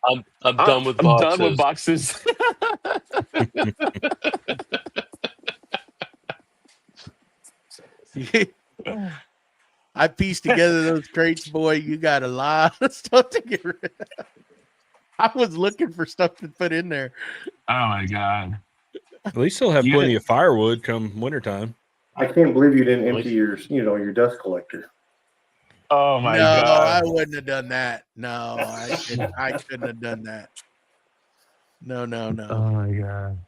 I'm done with I'm boxes. done with boxes. I pieced together those crates, boy. You got a lot of stuff to get rid of. I was looking for stuff to put in there. Oh my god. At least they'll have You plenty of firewood come wintertime. I can't believe you didn't empty your dust collector. Oh my No, I god. wouldn't have done that. No, I couldn't have done that. No. Oh my god.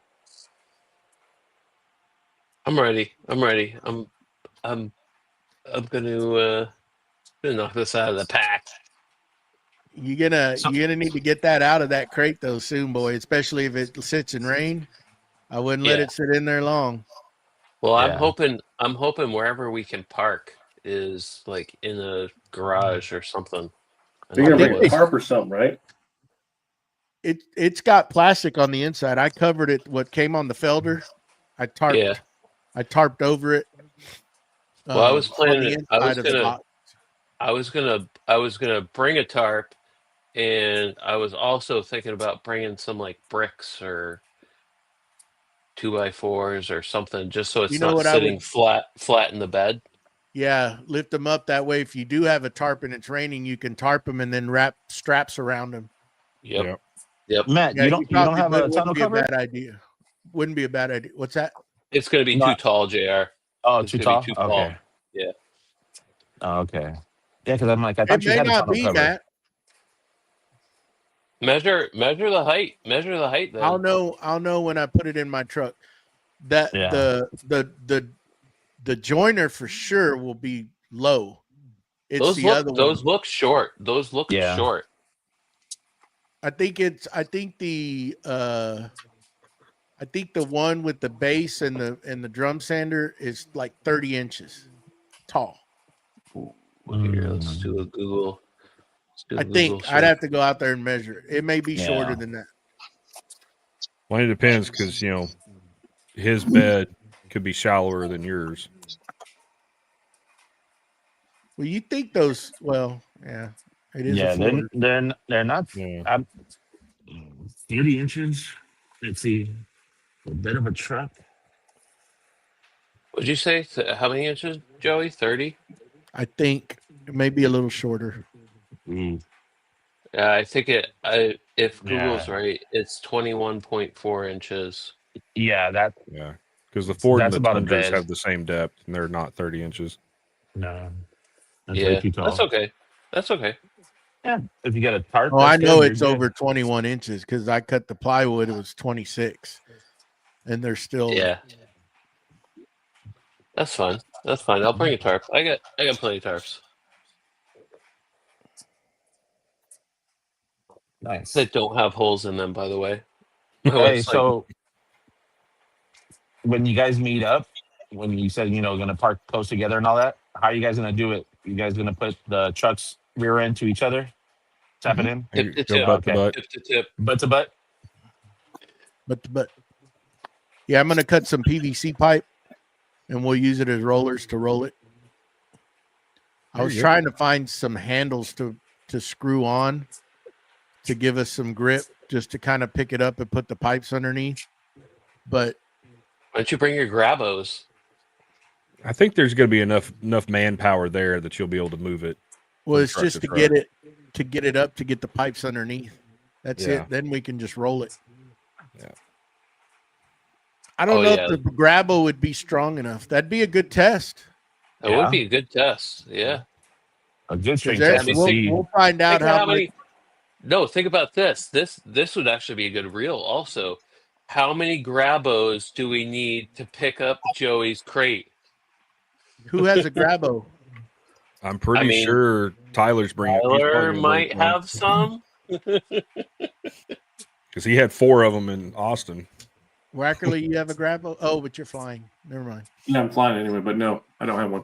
I'm ready. I'm gonna knock this out of the pack. You're gonna need to get that out of that crate though soon, boy. Especially if it sits in rain. I wouldn't let Yeah. it sit in there long. Well, Yeah. I'm hoping wherever we can park is like in a garage or something. You're gonna think bring a they- tarp or something, right? It's got plastic on the inside. I covered it. What came on the Felder, I tarped. Yeah. I tarped over it. Well, I was on planning the it- I was inside of the gonna- box. I was gonna bring a tarp, and I was also thinking about bringing some like bricks or 2x4s or something, just so it's You know not what I sitting would- flat in the bed. Yeah, lift them up that way. If you do have a tarp and it's raining, you can tarp them and then wrap straps around them. Yep. Matt, Yeah, you don't probably have a wouldn't tunnel be cover? a bad idea. Wouldn't be a bad idea. What's that? It's gonna be No, too tall, JR. Oh, It's too gonna tall? be too tall. Okay. Yeah. Oh, okay. Yeah, because I'm like, I It thought you may had a not tonneau be cover. that. Measure the height. Measure the height. Then I'll know when I put it in my truck. That Yeah. the joiner for sure will be low. It's those the look other those one. look short. Those look Yeah. short. I think the one with the base and the drum sander is like 30 inches tall. Here, let's do a Google. Let's do a I Google think I'd search. have to go out there and measure. It may be shorter Yeah. than that. Well, it depends because his bed could be shallower than yours. Well, you think those? Well, yeah, it is Yeah, a Ford. they're not. Yeah. 30 inches. Let's see. A bit of a truck. What'd you say? How many inches, Joey? 30? I think it may be a little shorter. Mm. Yeah, I think if Google's Yeah. right, it's 21.4 inches. Yeah, Yeah. Because the Ford and that's the about a Tundras bed. have the same depth, and they're not 30 inches. No, that's way Yeah, too tall. that's okay. That's okay. Yeah, if you get a tarp. Oh, I that's know good, it's you're good. over 21 inches because I cut the plywood. It was 26, and they're still. Yeah, that's fine. That's fine. I'll bring a tarp. I got plenty of tarps Nice. that don't have holes in them. By the way, my Hey, wife's like, so when you guys meet up, when you said gonna park close together and all that, how are you guys gonna do it? You guys gonna put the trucks rear end to each other, tap it in, tip to Go tip, butt to Okay. butt. tip to tip. butt to butt? But yeah, I'm gonna cut some PVC pipe, and we'll use it as rollers to roll it. I There was you go. trying to find some handles to screw on to give us some grip, just to kind of pick it up and put the pipes underneath. But Why don't you bring your grabos? I think there's going to be enough manpower there that you'll be able to move it. well, From it's truck just to to get truck. it up to get the pipes underneath. That's Yeah. it. Then we can just roll it. Yeah. I don't Oh, know yeah. if the grabbo would be strong enough. That'd be a good test. That Yeah. would be a good test. Yeah. A good string Because test to we'll- see. we'll find out Think of how how much. many. No, think about this. This would actually be a good reel. Also, how many grabos do we need to pick up Joey's crate? Who has a grabbo? I'm pretty mean, sure Tyler's bringing. Tyler might have some. because he had 4 of them in Austin. Wackerly, you have a grabbo? Oh, but you're flying. Never mind. Yeah, I'm flying anyway, but no, I don't have one.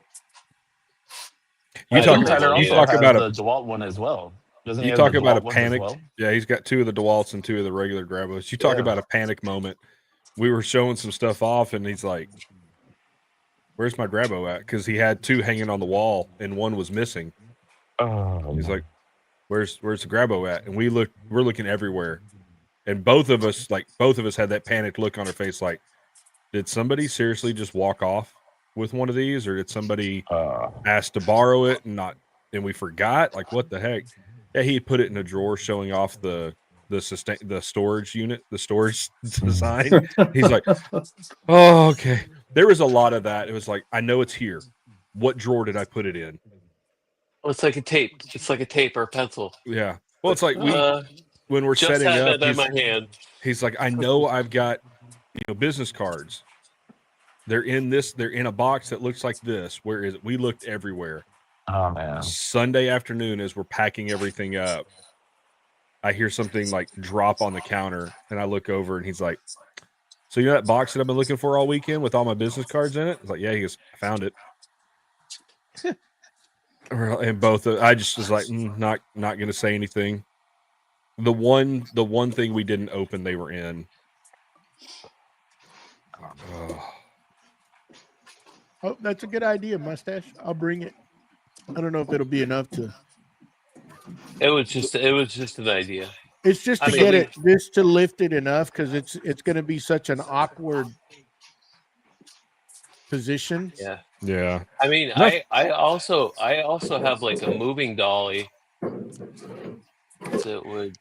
You I talk don't have Tyler one also either. has about the DeWalt one as well. Doesn't he You have talk the about a DeWalt ones as panic. well? Yeah, he's got 2 of the DeWalts and 2 of the regular Grabos. You talk Yeah. about a panic moment. We were showing some stuff off, and he's like, "Where's my Grabo at?" Because he had 2 hanging on the wall, and 1 was missing. Oh, He's like, "Where's the Grabo at?" And we're looking everywhere, and both of us had that panicked look on our face, like, did somebody seriously just walk off with one of these, or did somebody ask to borrow it and we forgot? Like, what the heck? Yeah, he put it in a drawer, showing off the storage unit, the storage design. He's like, "Oh, okay." There was a lot of that. It was like, I know it's here. What drawer did I put it in? Well, it's like a tape. It's like a tape or a pencil. Yeah. Well, it's like when we're Just setting had up, that in my hand. he's like, I know I've got business cards. They're in a box that looks like this. Where is it? We looked everywhere. oh man. Sunday afternoon, as we're packing everything up, I hear something like drop on the counter, and I look over, and he's like, "So that box that I've been looking for all weekend with all my business cards in it?" I was like, "Yeah." He goes, "I found it." And both, I just was like, not going to say anything. The one thing we didn't open, they were in. Oh, that's a good idea, Mustache. I'll bring it. I don't know if it'll be enough to. It was just an idea. It's just to get it, just to lift it enough, because it's going to be such an awkward position. Yeah. Yeah. I mean, I also have like a moving dolly. That would.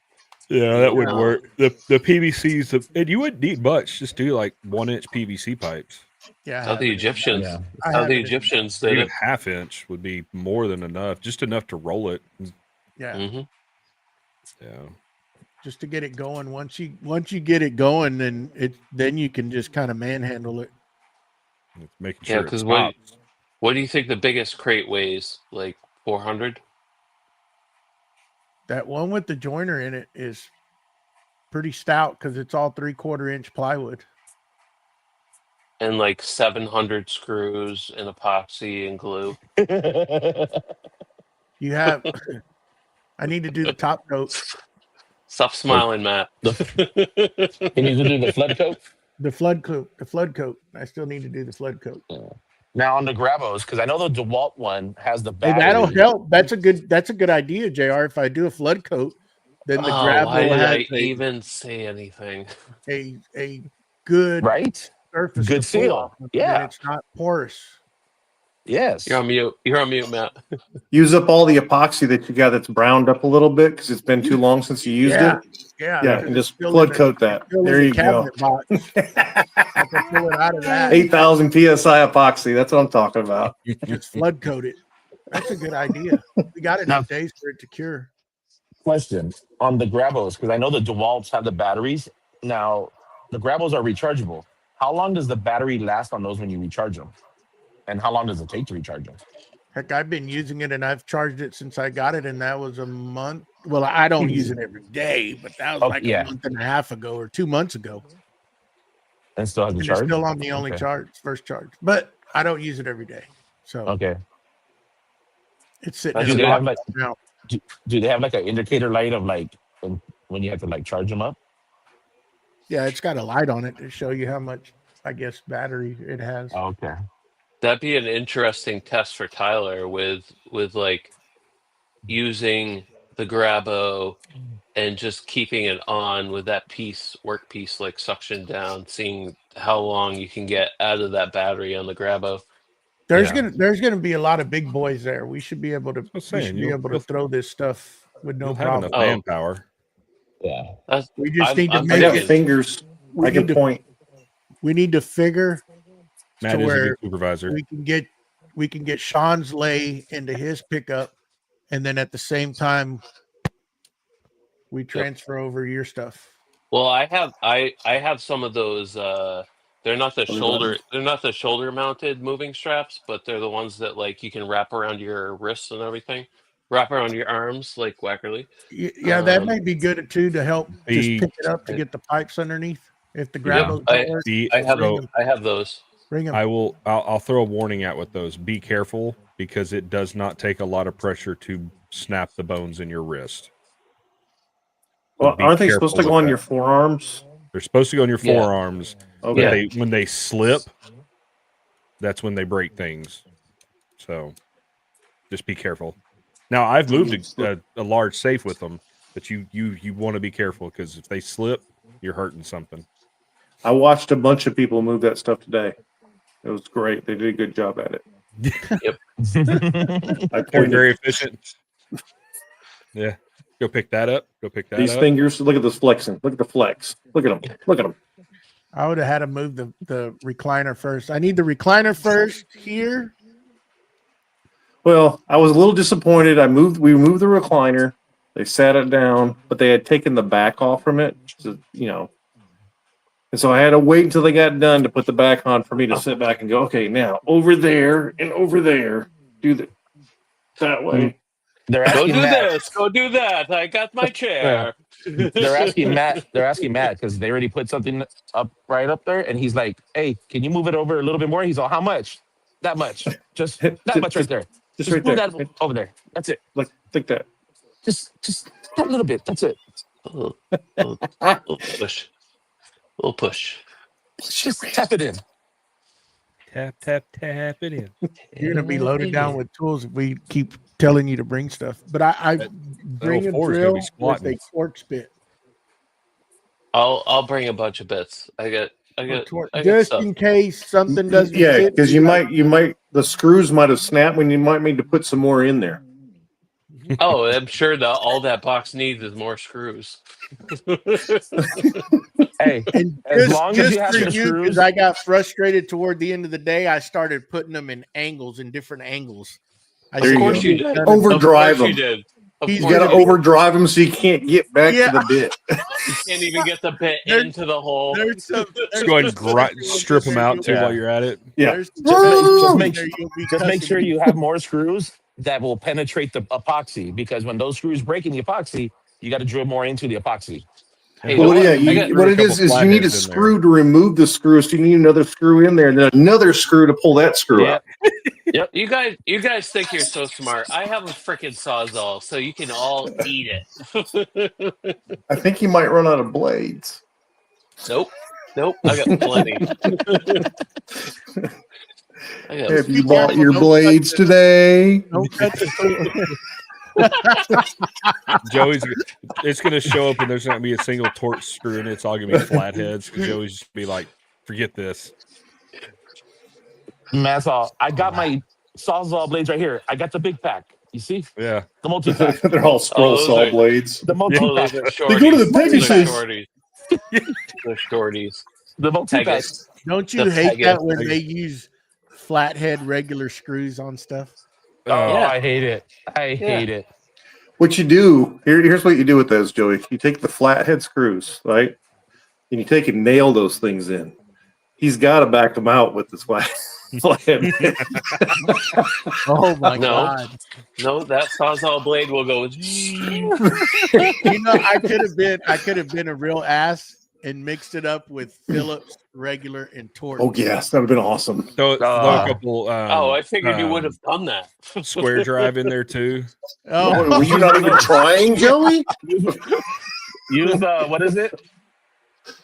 Yeah, that would work. The PVCs, and you wouldn't need much. Just do like 1-inch PVC pipes. Yeah, I How have the it. Egyptians? Yeah. I How have the it. Egyptians did Even it? half-inch would be more than enough, just enough to roll it. Yeah, Hmm. Yeah. just to get it going. Once you get it going, then you can just kind of manhandle it. It's making Yeah, sure it because stops. what do you think the biggest crate weighs? Like 400? That one with the joiner in it is pretty stout because it's all 3/4 inch plywood. And like 700 screws and epoxy and glue. You have. I need to do the top coat. Stop smiling, Matt. You need to do the flood coat. The flood coat. The flood coat. I still need to do the flood coat. Now on the Grabos, because I know the DeWalt one has the Hey, battery. that'll help. That's a good idea, JR. If I do a flood coat, then the Oh, Grabo why did I has even say anything? a good Right? surface Good to pull seal. off of, Yeah. and it's not porous. Yes. You're on mute. You're on mute, Matt. Use up all the epoxy that you got that's browned up a little bit because it's been too long since you used Yeah. it. Yeah, Yeah, 'cause and it's just still flood in the- coat that. still in There the you go. cabinet box. I can pull it out of that. 8,000 psi epoxy. That's what I'm talking about. Just flood coat it. That's a good idea. We got Now- enough days for it to cure. Question on the Grabos, because I know the DeWalts have the batteries. Now, the Grabos are rechargeable. How long does the battery last on those when you recharge them? And how long does it take to recharge them? Heck, I've been using it and I've charged it since I got it, and that was a month. Well, I don't use it every day, but that was Oh, like yeah. a month and a half ago or 2 months ago. And still has the And charge? it's still on the only Okay. charge, first charge. But I don't use it every day. So Okay. it's sitting Do in Do a they have box like now. do they have like an indicator light of like when you have to like charge them up? Yeah, it's got a light on it to show you how much, I guess, battery it has. Okay. That'd be an interesting test for Tyler with like using the Grabo and just keeping it on with that workpiece like suction down, seeing how long you can get out of that battery on the Grabo. There's Yeah. gonna be a lot of big boys there. We should be able to You'll throw this stuff with no you'll have problem. enough Oh. manpower. Yeah. We just need to I'm I make got it. thinking- fingers. We I can need to point. we need to figure Matt to is a where good supervisor. we can get Sean's lay into his pickup, and then at the same time we transfer over your stuff. Well, I have some of those. They're not the shoulder mounted moving straps, but they're the ones that like you can wrap around your wrists and everything, wrap around your arms like Wackerly. Yeah, that Um, may be good too to help just the- pick it up to get the pipes underneath. If the Yeah, Grabos I- don't work, I have those. bring them. I'll throw a warning out with those. Be careful because it does not take a lot of pressure to snap the bones in your wrist. Well, Be aren't they careful supposed to go with on that. your forearms? They're supposed to go on your Yeah. forearms, Okay. but when they slip, that's when they break things. So just be careful. Now I've moved a large safe with them, but you want to be careful because if they slip, you're hurting something. I watched a bunch of people move that stuff today. It was great. They did a good job at it. I They're pointed very efficient. Yeah, go pick that up. Go pick that these up. fingers. Look at this flexing. Look at the flex. Look at them. Look at them. I would have had to move the recliner first. I need the recliner first here. Well, I was a little disappointed. We moved the recliner. They sat it down, but they had taken the back off from it. So, and so I had to wait until they got done to put the back on for me to sit back and go, okay, now over there and over there, do that way. They're Go asking do Matt. this. Go do that. I got my chair. They're asking Matt. They're asking Matt because they already put something up right up there, and he's like, "Hey, can you move it over a little bit more?" He's all, "How much? That much? Just that much right there. Just Just right move there. that over there. That's it. Like that. Just that little bit. That's it. Little push. Little push. Just tap it in." Tap tap tap it in. You're gonna be loaded down with tools if we keep telling you to bring stuff. But I bring a L4 is gonna be drill with squatting. a torch bit. I'll bring a bunch of bits. I got Just stuff. in case something doesn't Yeah, fit, because you might the screws might have snapped when you might need to put some more in there. Oh, I'm sure that all that box needs is more screws. Hey, And as long as you have for the you, screws, because I got frustrated toward the end of the day, I started putting them in different angles. I There Of you course go. you did. Overdrive Of course you them. did. Of He's You course got to gonna be- overdrive them so you can't get back Yeah. to the bit. You can't even get the bit There- into the hole. There's some. Just go ahead and strip them out too Yeah. while you're at it. Yeah. There's just make just make sure you have more screws that will penetrate the epoxy, because when those screws break in the epoxy, you got to drill more into the epoxy. Hey, Well, don't- yeah, I got- what it is you need a flatheads in there. screw to remove the screw, so you need another screw in there, and then another screw to pull that screw out. You guys think you're so smart. I have a freaking Sawzall, so you can all eat it. I think you might run out of blades. Nope. I got plenty. Have you bought your blades today? Don't cut the Joey's, it's going to show up and there's not going to be a single torch screw in it. It's all going to be flatheads. Joey's just be like, forget this. That's all. I got my Sawzall blades right here. I got the big pack. You see Yeah. the multi-pack. They're all scroll those saw are- blades. The Oh, multi-pack. those are shorties. They go to the Those are Pegasus. shorties. They're shorties. The multi-pack. Pegasus. Don't you The hate Pegasus. that when they use flathead regular screws on stuff? Oh, Yeah. I hate it. I hate it. What you do here's what you do with those, Joey. You take the flathead screws, right, and you take and nail those things in. He's got to back them out with this flathead. Oh my No. god! No, that Sawzall blade will go. You know, I could have been a real ass and mixed it up with Phillips regular and torch. Oh yes, that would have been awesome. Throw a couple Oh, I figured you would have done that. square drive in there too. Oh, Were you not even trying, Joey? Use what is it?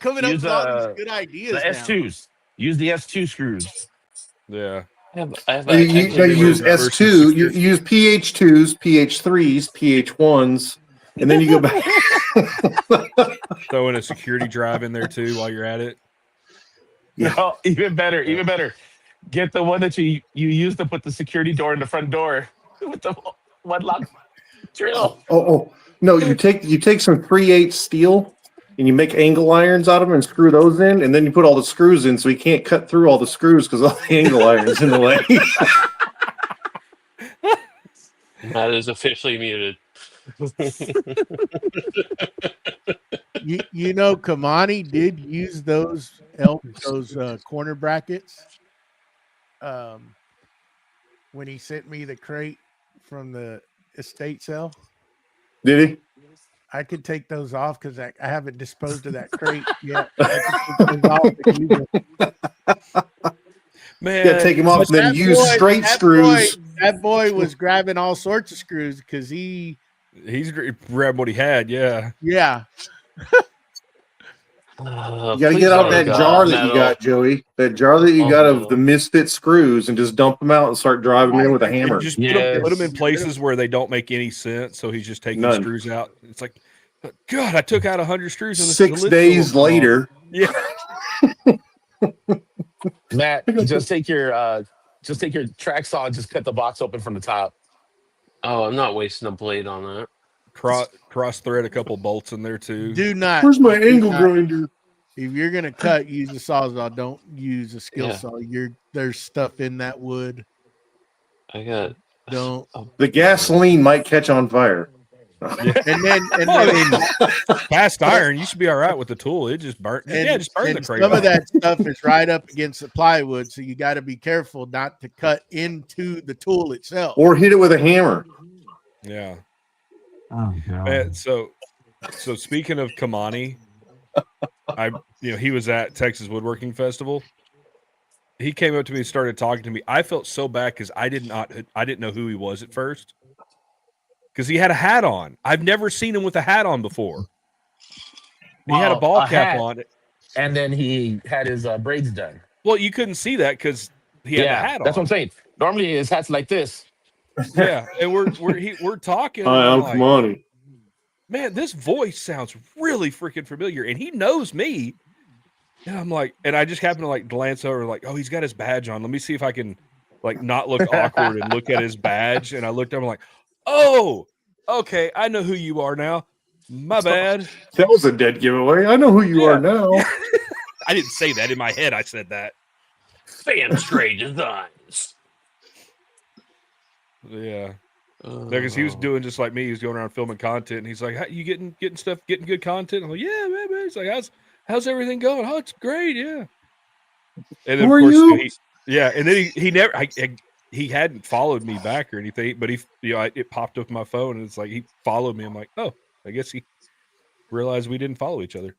coming up use, with all these good ideas. The now. S2s. Use the S2 screws. Yeah. You use S2, you use PH2s, PH3s, PH1s, and then you go back. Throw in a security drive in there too while you're at it. Yeah. Oh, even better. Get the one that you use to put the security door in the front door with the one lock drill. Oh, no, you take some 3/8 steel and you make angle irons out of them and screw those in, and then you put all the screws in so you can't cut through all the screws because all the angle irons in the way. That is officially muted. You know, Kamani did use those corner brackets when he sent me the crate from the estate sale. Did he? I could take those off because I haven't disposed of that crate yet. I could take those off and use them. Man, Yeah, take them off and then That use boy- straight that screws. That boy was grabbing all sorts of screws because he's grabbed what he had. Yeah. yeah. You got to get out that jar that you got, Joey. That jar that you got of the misfit screws, and just dump them out and start driving them in with a hammer. Just Yes. put them in places where they don't make any sense. So he's just taking None. screws out. It's like, God, I took out 100 screws. And 6 days later, Yeah. Matt, just take your track saw and just cut the box open from the top. Oh, I'm not wasting a blade on that. Cross thread a couple bolts in there too. Do not. where's my do angle not- grinder? If you're gonna cut, use a sawzall. Don't use a skill Yeah. saw. There's stuff in that wood. I got. Don't. The gasoline might catch on fire. And then Cast iron, you should be all right with the tool. It just burnt. and, Yeah, just burn the and crate. some of off. that stuff is right up against the plywood, so you got to be careful not to cut into the tool itself. Or hit it with a hammer. Yeah. Oh, Man, so speaking of Kamani, he was at Texas Woodworking Festival. He came up to me and started talking to me. I felt so bad because I didn't know who he was at first. Because he had a hat on. I've never seen him with a hat on before. He had a Well, ball a cap hat. on. And then he had his braids done. Well, you couldn't see that because he had a hat on. That's what I'm saying. Normally his hat's like this. Yeah, and we're talking. Hi, I'm and I'm like, Kamani. man, this voice sounds really freaking familiar, and he knows me. And I'm like, and I just happen to like glance over, like, oh, he's got his badge on. Let me see if I can like not look awkward and look at his badge. And I looked up, I'm like, oh, Okay, I know who you are now. My bad. That was a dead giveaway. I know who you are now. I didn't say that in my head. I said that. Fan Stray Designs. Yeah. Because he was doing just like me. He was going around filming content, and he's like, "How you getting stuff, getting good content?" I'm like, "Yeah, man." He's like, "How's everything going?" "Oh, it's great, yeah." And then Who are of course, you? and then he never he hadn't followed me back or anything, but it popped up on my phone, and it's like he followed me. I'm like, oh, I guess he realized we didn't follow each other.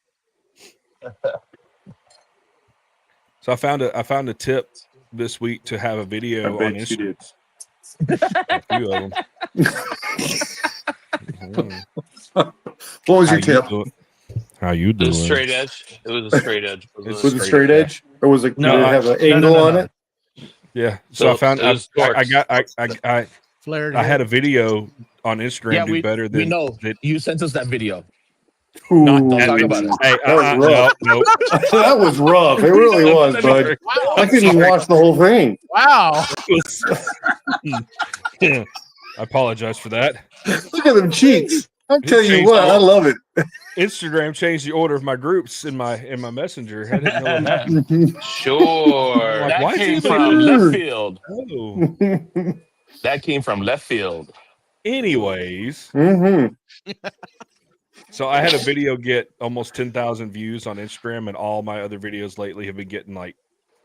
So I found a tip this week to have a video on bet you Instagram. did. A few of them. What was your tip? How you It doing? was straight edge. It was a straight edge. Was it straight edge, or was it? No, did it have an angle on it? Yeah. So I found it was Flared I had head. a video on Instagram Yeah, do better than we know. that. You sent us that video. Ooh, Don't talk about it. Hey, That was rough. no. that was rough. It really was, bud. I couldn't even watch the whole thing. Wow. I apologize for that. Look at them cheeks. I'm telling you what, I love it. Instagram changed the order of my groups in my messenger. I didn't know that. Sure. Like, That why is came anybody from doing left that? field. Oh. That came from left field. Anyways, so I had a video get almost 10,000 views on Instagram, and all my other videos lately have been getting like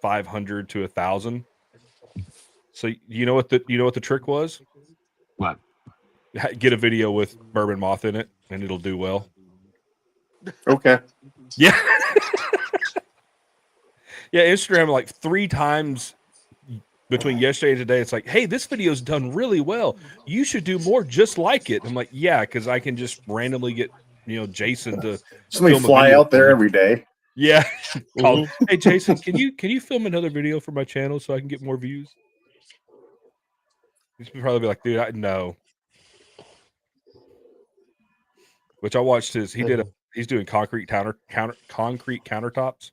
500 to 1,000. So you know what the trick was? What? Get a video with Bourbon Moth in it, and it'll do well. Okay. Yeah. Yeah, Instagram like 3 times between yesterday and today. It's like, hey, this video's done really well. You should do more just like it. I'm like, yeah, because I can just randomly get Jason to Somebody film a fly video out there for me. every day. Yeah. Call, hey Jason, can you film another video for my channel so I can get more views? He's probably be like, dude, no. Which I watched he's doing concrete countertops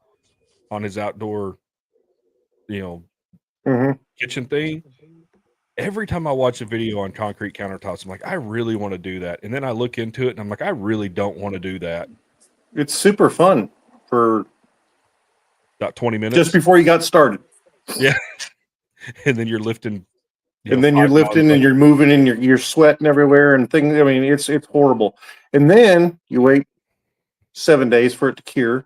on his outdoor, kitchen thing. Every time I watch a video on concrete countertops, I'm like, I really want to do that. And then I look into it and I'm like, I really don't want to do that. It's super fun for About 20 minutes. just before you got started. Yeah. And then you're lifting. And then you're lifting and you're moving and you're sweating everywhere and things. I mean, it's horrible. And then you wait 7 days for it to cure.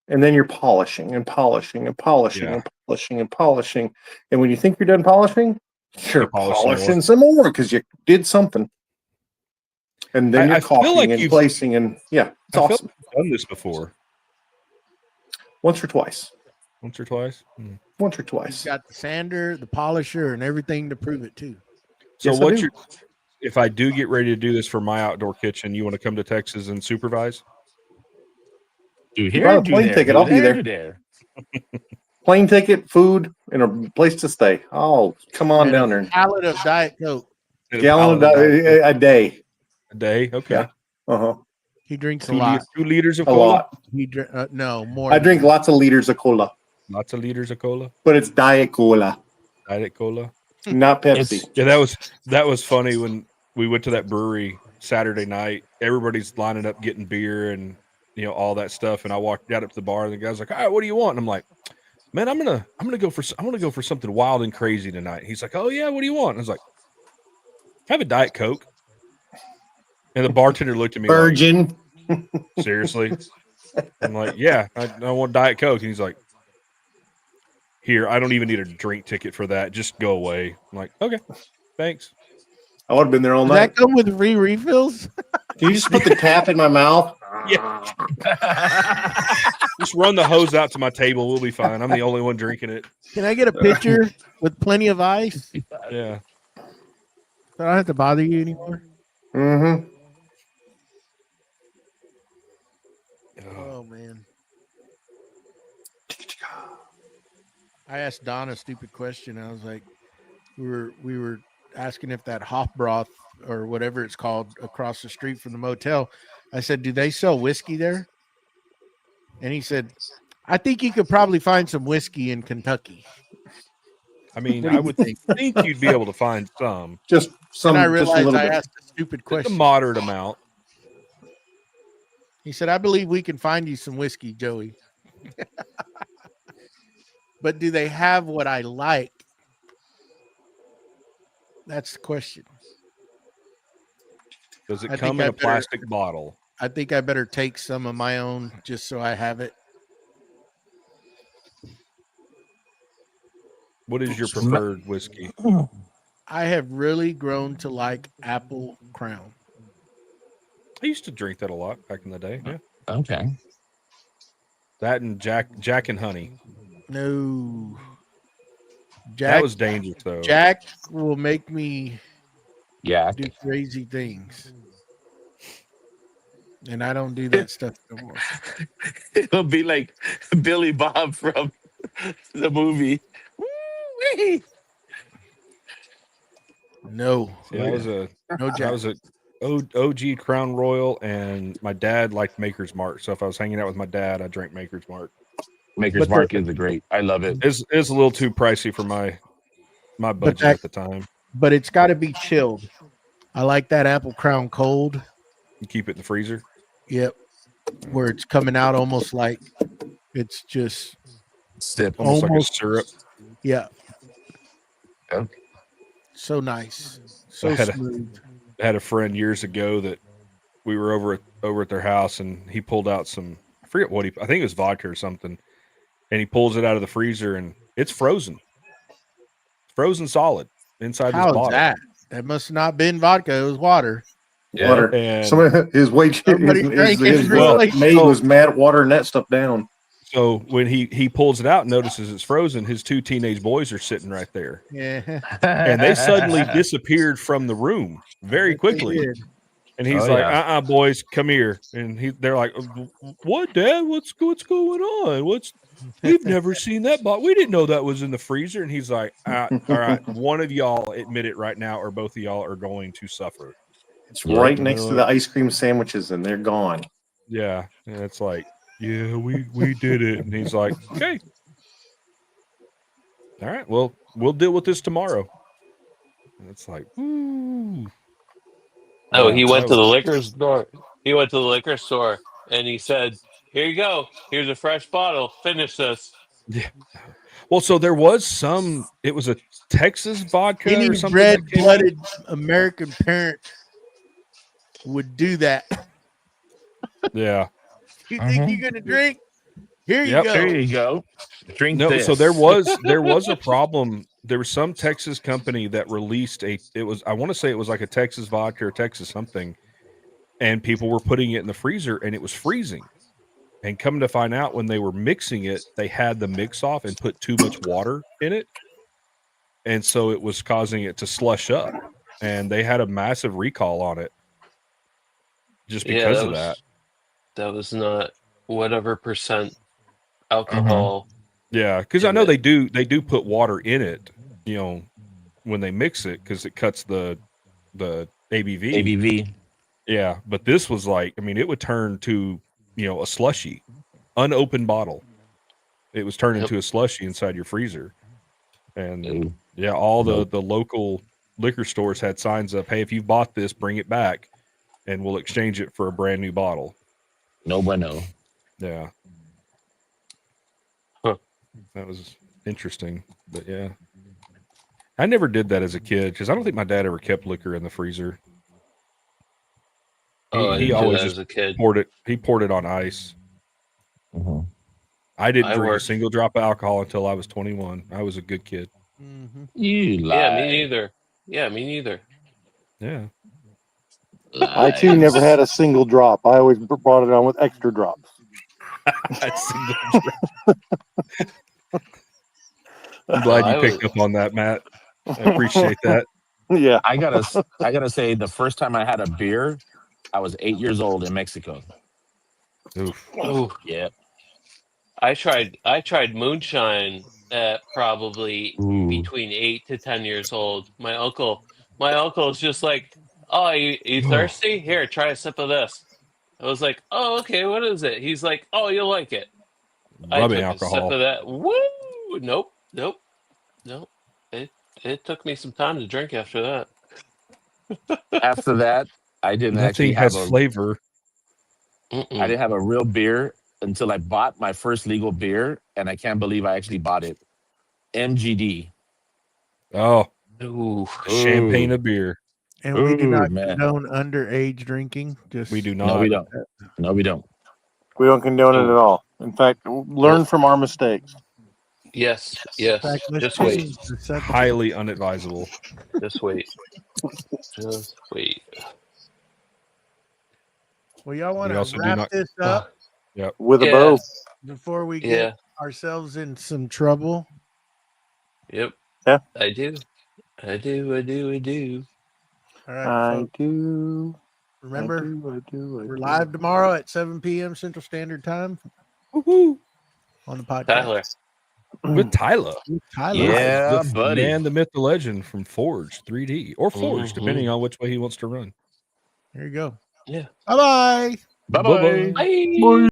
And then you're polishing and polishing and polishing and polishing and polishing. And when you think you're done polishing, you're polishing some more because you did something. And then you're caulking and placing and it's awesome. I've done this before. Once or twice. Once or twice? Once or twice. You got the sander, the polisher, and everything to prove it too. So Yes, if I do get ready to do this for my outdoor kitchen, you want to come to Texas and supervise? Do buy a plane ticket, I'll be there. Plane ticket, food, and a place to stay. Oh, come on down there. Pallet of Diet Coke. Gallon a day. A day? Okay. Yeah. Uh-huh. He drinks a lot. 2 liters of A cola? lot. No, more. I drink lots of liters of cola, Lots of liters of cola? but it's Diet Cola, Diet Cola? not Pepsi. Yeah, that was funny when we went to that brewery Saturday night. Everybody's lining up getting beer and all that stuff. And I walked out up to the bar and the guy's like, all right, what do you want? And I'm like, man, I'm gonna go for something wild and crazy tonight. He's like, oh yeah, what do you want? And I was like, have a Diet Coke. And the bartender looked at me Virgin. like, seriously? I'm like, yeah, I want Diet Coke. And he's like, here, I don't even need a drink ticket for that. Just go away. I'm like, okay, thanks. I would have been there all Does night. that come with free refills? Can you just put the tap in my mouth? Yeah. Just run the hose out to my table. We'll be fine. I'm the only one drinking it. Can I get a pitcher with plenty of ice? Yeah. So I don't have to bother you anymore. Mm-hmm. Oh man. I asked Don a stupid question. I was like, we were asking if that Hoff broth or whatever it's called across the street from the motel. I said, do they sell whiskey there? And he said, I think you could probably find some whiskey in Kentucky. I mean, I would think you'd be able to find some. Just some And I just a realized little I bit. asked a stupid It's a question. moderate amount. He said, "I believe we can find you some whiskey, Joey." But do they have what I like? That's the question. Does it I come think in I a better- plastic bottle? I think I better take some of my own just so I have it. What is your preferred whiskey? I have really grown to like Apple Crown. I used to drink that a lot back in the day. Yeah, Okay. that and Jack and Honey. No, That Jack. was dangerous though. Jack will make me Yeah. do crazy things, and I don't do that stuff no more. It'll be like Billy Bob from the movie. Woo-wee. No, See, I was a no I Jack. was a OG Crown Royal, and my dad liked Maker's Mark. So if I was hanging out with my dad, I drank Maker's Mark. Maker's But Mark is a great. I love it. It's a little too pricey for my budget that- at the time. But it's got to be chilled. I like that Apple Crown cold. You keep it in the freezer. Yep, where it's coming out almost like it's just Sip. Almost like a Almost. syrup. yeah. Okay. So nice, so I had a- smooth. I had a friend years ago that we were over at their house, and he pulled out some, I forget what I think it was vodka or something, and he pulls it out of the freezer, and it's frozen. It's frozen solid inside this How's bottle. that? That must not been vodka. It was water. Yeah. Water. And Somebody, his weight, Somebody drank it his really- maid was mad at watering that stuff down. so when he pulls it out and notices it's frozen, his two teenage boys are sitting right there, Yeah, and they suddenly disappeared from the room very quickly. They did. And he's Oh, like, yeah. boys, come here. And they're like, what, Dad? What's going on? We've never seen that bottle. We didn't know that was in the freezer. And he's like, all right, one of y'all admit it right now, or both of y'all are going to suffer. It's Yeah. right next to the ice cream sandwiches, and they're gone. Yeah. And it's like, yeah, we did it. And he's like, okay. All right, well, we'll deal with this tomorrow. And it's like, ooh. Oh, Yeah, he went that to the was- liquor store. He went to the liquor store and he said, "Here you go. Here's a fresh bottle. Finish this." Well, so there was some, it was a Texas vodka Any or something. that came out. red-blooded American parent would do that. Yeah. You think Mhm. you're gonna drink? Here you Yep. go. There you go. Drink No, this. so there was a problem. There was some Texas company that released I want to say it was like a Texas vodka or Texas something, and people were putting it in the freezer and it was freezing. And coming to find out, when they were mixing it, they had the mix off and put too much water in it, and so it was causing it to slush up. And they had a massive recall on it just because of that. That was not whatever percent alcohol. Yeah, because I in know it. they do put water in it, when they mix it, because it cuts the ABV. ABV. Yeah, but this was like, I mean, it would turn to a slushy, unopened bottle. It was turned Yep. into a slushy inside your freezer, and Ooh. yeah, all Nope. the local liquor stores had signs up, "Hey, if you bought this, bring it back, and we'll exchange it for a brand new bottle." No bueno. Yeah. Huh. That was interesting, but yeah. I never did that as a kid because I don't think my dad ever kept liquor in the freezer. Oh, I He did always that just as a kid. He poured it on ice. Mhm. I didn't I drink a worked- single drop of alcohol until I was 21. I was a good kid. Mhm. You lie. Yeah, me neither. Yeah, me neither. Yeah. I too never had a single drop. I always brought it on with extra drops. A single drop. I'm glad I you picked up on that, Matt. I appreciate that. Yeah. I gotta say, the first time I had a beer, I was 8 years old in Mexico. Oof. Oh, Yeah. I tried moonshine at probably Ooh. between 8 to 10 years old. My uncle's just like, "Oh, you thirsty? Here, try a sip of this." I was like, "Oh, okay, what is it?" He's like, "Oh, you'll like it." I Rubbing took a sip alcohol. of that. Woo! Nope. It took me some time to drink after that. After that, I didn't actually Nothing have has a flavor. I didn't have a real beer until I bought my first legal beer, and I can't believe I actually bought it. MGD. Oh, Ooh. champagne Ooh. of beer. And we do not Ooh, man. condone underage drinking. Just We do No, not. we don't. No, we don't. We don't condone it at all. In fact, learn from our mistakes. Yes, In yes. fact, let's Just wait. change the subject. Highly unadvisable. Just wait. Just wait. Well, y'all want We to also do wrap not- this up With a Yeah. bow. before we get Yeah. ourselves in some trouble? Yep. Yeah. I do. I do. I do. I do. All right, I folks. do. Remember, I do. we're live tomorrow at 7 p.m. Central Standard Time Woohoo. on the podcast. Tyler. With Tyler. With Tyler. Yeah, The buddy. man, the myth, the legend from Forged 3D or Forged, Mhm. depending on which way he wants to run. There you go. Yeah. Bye-bye. Bye-bye. Bye.